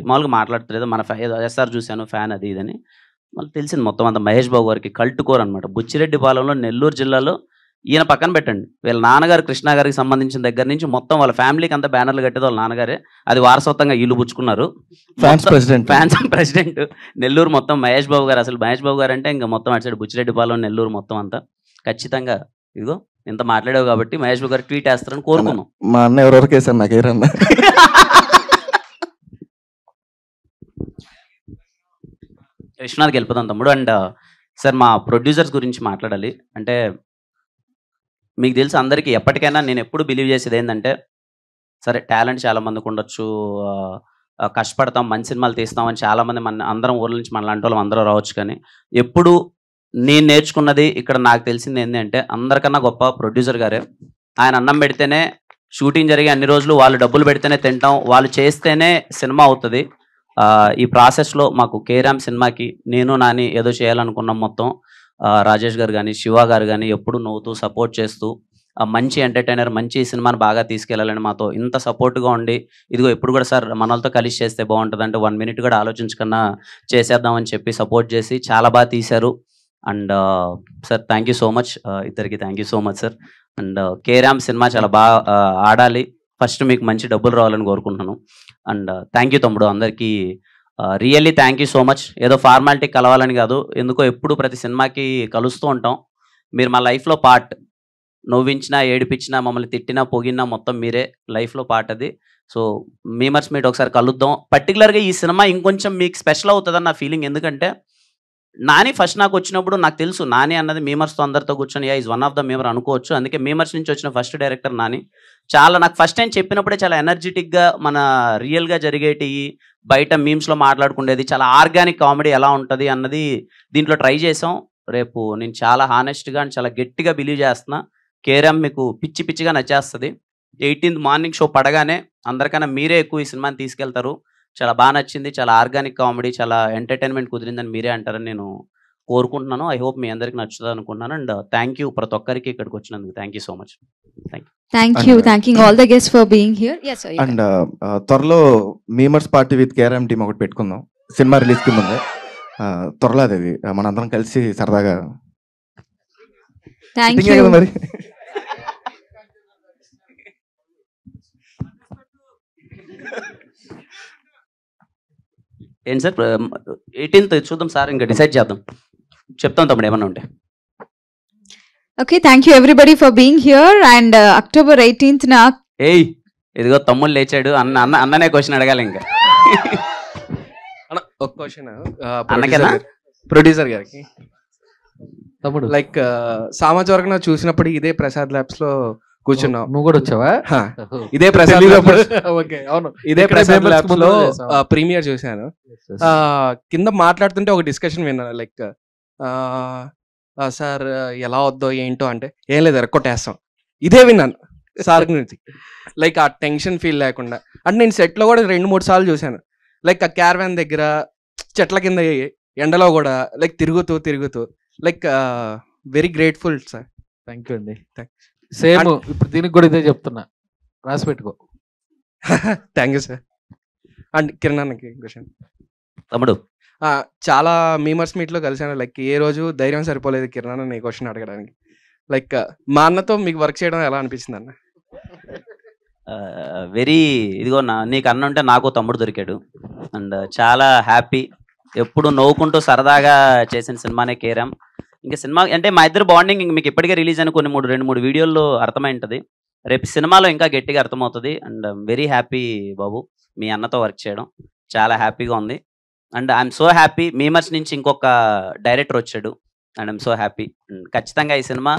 మామూలుగా మాట్లాడతలేదు, మన ఎస్ఆర్ చూశాను ఫ్యాన్ అది ఇదని, మళ్ళీ తెలిసింది మొత్తం అంతా మహేష్ బాబు గారికి కల్ట్ కోర్ అనమాట. బుచ్చిరెడ్డి పాలెంలో నెల్లూరు జిల్లాలో ఈయన పక్కన పెట్టండి, వీళ్ళ నాన్నగారు కృష్ణ గారికి సంబంధించిన దగ్గర నుంచి మొత్తం వాళ్ళ ఫ్యామిలీకి అంతా బ్యానర్లు కట్టేది వాళ్ళ నాన్నగారే. అది వారసత్వంగా ఇల్లు పుచ్చుకున్నారు. ఫ్యాన్స్ ప్రెసిడెంట్ నెల్లూరు మొత్తం మహేష్ బాబు గారు. అసలు మహేష్ బాబు గారు అంటే ఇంకా మొత్తం అటు సైడ్ బుచ్చిరెడ్డిపాలెం నెల్లూరు మొత్తం అంతా. ఖచ్చితంగా ఇదిగో ఇంత మాట్లాడావు కాబట్టి మహేష్ బాబు గారు ట్వీట్ వేస్తారని కోరుకున్నాం. మా అన్న ఎవరెవరికి వేసారు నాకేరన్నా. విశ్వనాథ్కి వెళ్ళిపోతాం తమ్ముడు. అండ్ సార్ మా ప్రొడ్యూసర్స్ గురించి మాట్లాడాలి. అంటే మీకు తెలుసు అందరికీ, ఎప్పటికైనా నేను ఎప్పుడు బిలీవ్ చేసేది ఏంటంటే, సరే టాలెంట్ చాలా మందికి ఉండొచ్చు, కష్టపడతాం, మంచి సినిమాలు తీస్తామని చాలామంది మన అందరం ఊర్ల నుంచి మన లాంటి వాళ్ళం అందరూ రావచ్చు. కానీ ఎప్పుడు నేను నేర్చుకున్నది ఇక్కడ నాకు తెలిసింది ఏంటంటే, అందరికన్నా గొప్ప ప్రొడ్యూసర్ గారే. ఆయన అన్నం పెడితేనే షూటింగ్ జరిగే అన్ని రోజులు, వాళ్ళు డబ్బులు పెడితేనే తింటాం, వాళ్ళు చేస్తేనే సినిమా అవుతుంది. ఈ ప్రాసెస్లో మాకు కేరామ్ సినిమాకి నేను నాని ఏదో చేయాలనుకున్నాం మొత్తం. రాజేష్ గారు కానీ శివ గారు కానీ ఎప్పుడు నవ్వుతూ సపోర్ట్ చేస్తూ, మంచి ఎంటర్టైనర్, మంచి సినిమాని బాగా తీసుకెళ్ళాలని మాతో ఇంత సపోర్ట్గా ఉండి, ఇదిగో ఎప్పుడు కూడా సార్ మనలతో కలిసి చేస్తే బాగుంటుంది అంటే 1 minute కూడా ఆలోచించకన్నా చేసేద్దామని చెప్పి సపోర్ట్ చేసి చాలా బాగా తీశారు. And sir thank you so much, ఇద్దరికి thank you so much sir. And K ramp సినిమా చాలా బాగా ఆడాలి, ఫస్ట్ మీకు మంచి డబ్బులు రావాలని కోరుకుంటున్నాను. అండ్ థ్యాంక్ యూ తమ్ముడు అందరికీ, really thank you so much. ఏదో ఫార్మాలిటీ కలవాలని కాదు, ఎందుకో ఎప్పుడు ప్రతి సినిమాకి కలుస్తూ ఉంటాం. మీరు మా లైఫ్లో పార్ట్, నవ్వించినా ఏడిపించినా మమ్మల్ని తిట్టినా పొగినా మొత్తం మీరే లైఫ్లో పార్ట్ అది. సో మీమర్స్ మీట్ ఒకసారి కలుద్దాం. పర్టికులర్గా ఈ సినిమా ఇంకొంచెం మీకు స్పెషల్ అవుతుందని నా ఫీలింగ్. ఎందుకంటే నాని ఫస్ట్ నాకు వచ్చినప్పుడు నాకు తెలుసు నాని అన్నది మీమర్స్తో అందరితో కూర్చొని is one of the memer అనుకోవచ్చు. అందుకే మీమర్స్ నుంచి వచ్చిన ఫస్ట్ డైరెక్టర్ నాని. చాలా నాకు ఫస్ట్ టైం చెప్పినప్పుడే చాలా ఎనర్జెటిక్గా మన రియల్గా జరిగేటివి, బయట మీమ్స్లో మాట్లాడుకునేది, చాలా ఆర్గానిక్ కామెడీ ఎలా ఉంటుంది అన్నది దీంట్లో ట్రై చేసాం. రేపు నేను చాలా హానెస్ట్గా అండ్ చాలా గట్టిగా బిలీవ్ చేస్తున్నా, కేరామ్ మీకు పిచ్చి పిచ్చిగా నచ్చేస్తుంది. 18th మార్నింగ్ షో పడగానే అందరికన్నా మీరే ఎక్కువ ఈ సినిమాని తీసుకెళ్తారు. చాలా బాగా నచ్చింది, చాలా ఆర్గానిక్ కామెడీ, చాలా ఎంటర్టైన్మెంట్ కుదిరిందని మీరే అంటారని నేను కోరుకుంటున్నాను. ఐ హోప్ మీ అందరికి నచ్చుతుంది అనుకుంటున్నాను. అండ్ థ్యాంక్ యూ ప్రతి ఒక్కరికి ఇక్కడికి వచ్చినందుకు. Thank you so much. Thank you. Thanking all the guests for being here. yes sir. And త్వరలో memers party with K ramp team ఒకటి పెట్టుకుందాం సినిమా రిలీజ్ కి ముందే. త్వరలో అది మనందరం కలిసి సరదాగా. Thank you. మరి ఏంటి సార్ 18th చూద్దాం సార్, ఇంకా డిసైడ్ చేద్దాం, చెప్తాం తమ్ముడు ఏమన్నా ఉంటే. Okay, thank you everybody for being here. And October 18th నా ఏయ్ ఇదిగో తమ్ముళ్ళు లేచాడు, అన్ననే క్వశ్చన్ అడగాలి ఇంకా. ఒక క్వశ్చన్ అన్నకేనా? ప్రొడ్యూసర్ గారికి. తమ్ముడు లైక్ సామాజిక వర్గం చూసినప్పుడు ఇదే ప్రసాద్ ల్యాబ్స్ లో కూర్చున్నావు. నువ్వు కూడా వచ్చావా? ఇదే ప్రసాద్ ఓకే, అవును. ఇదే ప్రసాద్ ల్యాబ్స్ లో ప్రీమియర్ చూశాను. కింద మాట్లాడుతుంటే ఒక డిస్కషన్ విన్నాను, లైక్ సార్ ఎలా వద్దో ఏంటో అంటే ఏం లేదు ఎరక్కొట్టేస్తాం. ఇదే విన్నాను సార్ గురించి. లైక్ ఆ టెన్షన్ ఫీల్ లేకుండా. అంటే నేను సెట్ లో కూడా 2-3 సార్లు చూశాను. లైక్ ఆ క్యారవాన్ దగ్గర చెట్ల కింద ఎండలో కూడా లైక్ తిరుగుతూ like very grateful sir. Thank you అండి. సేమ్ ఇప్పుడు దీనికి కూడా ఇదే చెప్తున్నా, రాసి పెట్టుకో. Thank you sir. And Kiran అన్నకి క్వశ్చన్. తమ్ముడు చాలా మీమర్స్ మీట్ లో కలిసాను. లైక్ ఏ రోజు ధైర్యం సరిపోలేదు కిరణ్ అన్న నీ క్వశ్చన్ అడగడానికి. లైక్ మా అన్నతో మీకు వర్క్ చేయడం ఎలా అనిపిస్తుంది అన్న? వెరీ ఇదిగో నీకు అన్న ఉంటే నాకు తమ్ముడు దొరికాడు. అండ్ చాలా హ్యాపీ, ఎప్పుడు నవ్వుకుంటూ సరదాగా చేసిన సినిమానే కేరామ్. ఇంకా సినిమా అంటే మా ఇద్దరు బాండింగ్ ఇంక మీకు ఇప్పటికే రిలీజ్ అయిన 2-3 వీడియోల్లో అర్థమై ఉంటుంది. రేపు సినిమాలో ఇంకా గట్టిగా అర్థమవుతుంది. అండ్ వెరీ హ్యాపీ బాబు మీ అన్నతో వర్క్ చేయడం, చాలా హ్యాపీగా ఉంది. And I'm so happy memers నుంచి ఇంకొక డైరెక్టర్ వచ్చాడు. And I'm so happy. And ఖచ్చితంగా ఈ సినిమా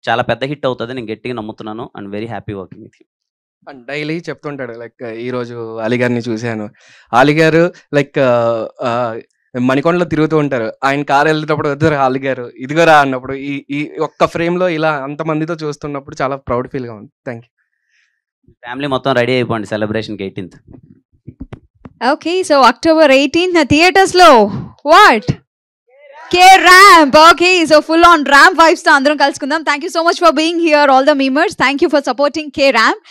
చాలా పెద్ద హిట్ అవుతుంది, నేను గట్టిగా నమ్ముతున్నాను. And very happy working with you. And daily చెప్తుంటాడు లైక్ ఈరోజు అలీగారిని చూశాను. అలీగారు లైక్ మణికొండలో తిరుగుతూ ఉంటారు. ఆయన కారు వెళ్ళేటప్పుడు వద్దరు అలీగారు ఇదిగోరా అన్నప్పుడు ఈ ఒక్క ఫ్రేమ్ లో ఇలా అంతమందితో చూస్తున్నప్పుడు చాలా ప్రౌడ్ ఫీల్ గా ఉంది. Thank you. ఫ్యామిలీ మొత్తం రెడీ అయిపోండి సెలబ్రేషన్కి 18th. Okay, so October 18th నా థియేటర్స్ లో what K-Ramp. Okay, so full on ramp vibes తో అందరం కలుసుకుందాం. Thank you so much for being here, all the memers. Thank you for supporting K-Ramp.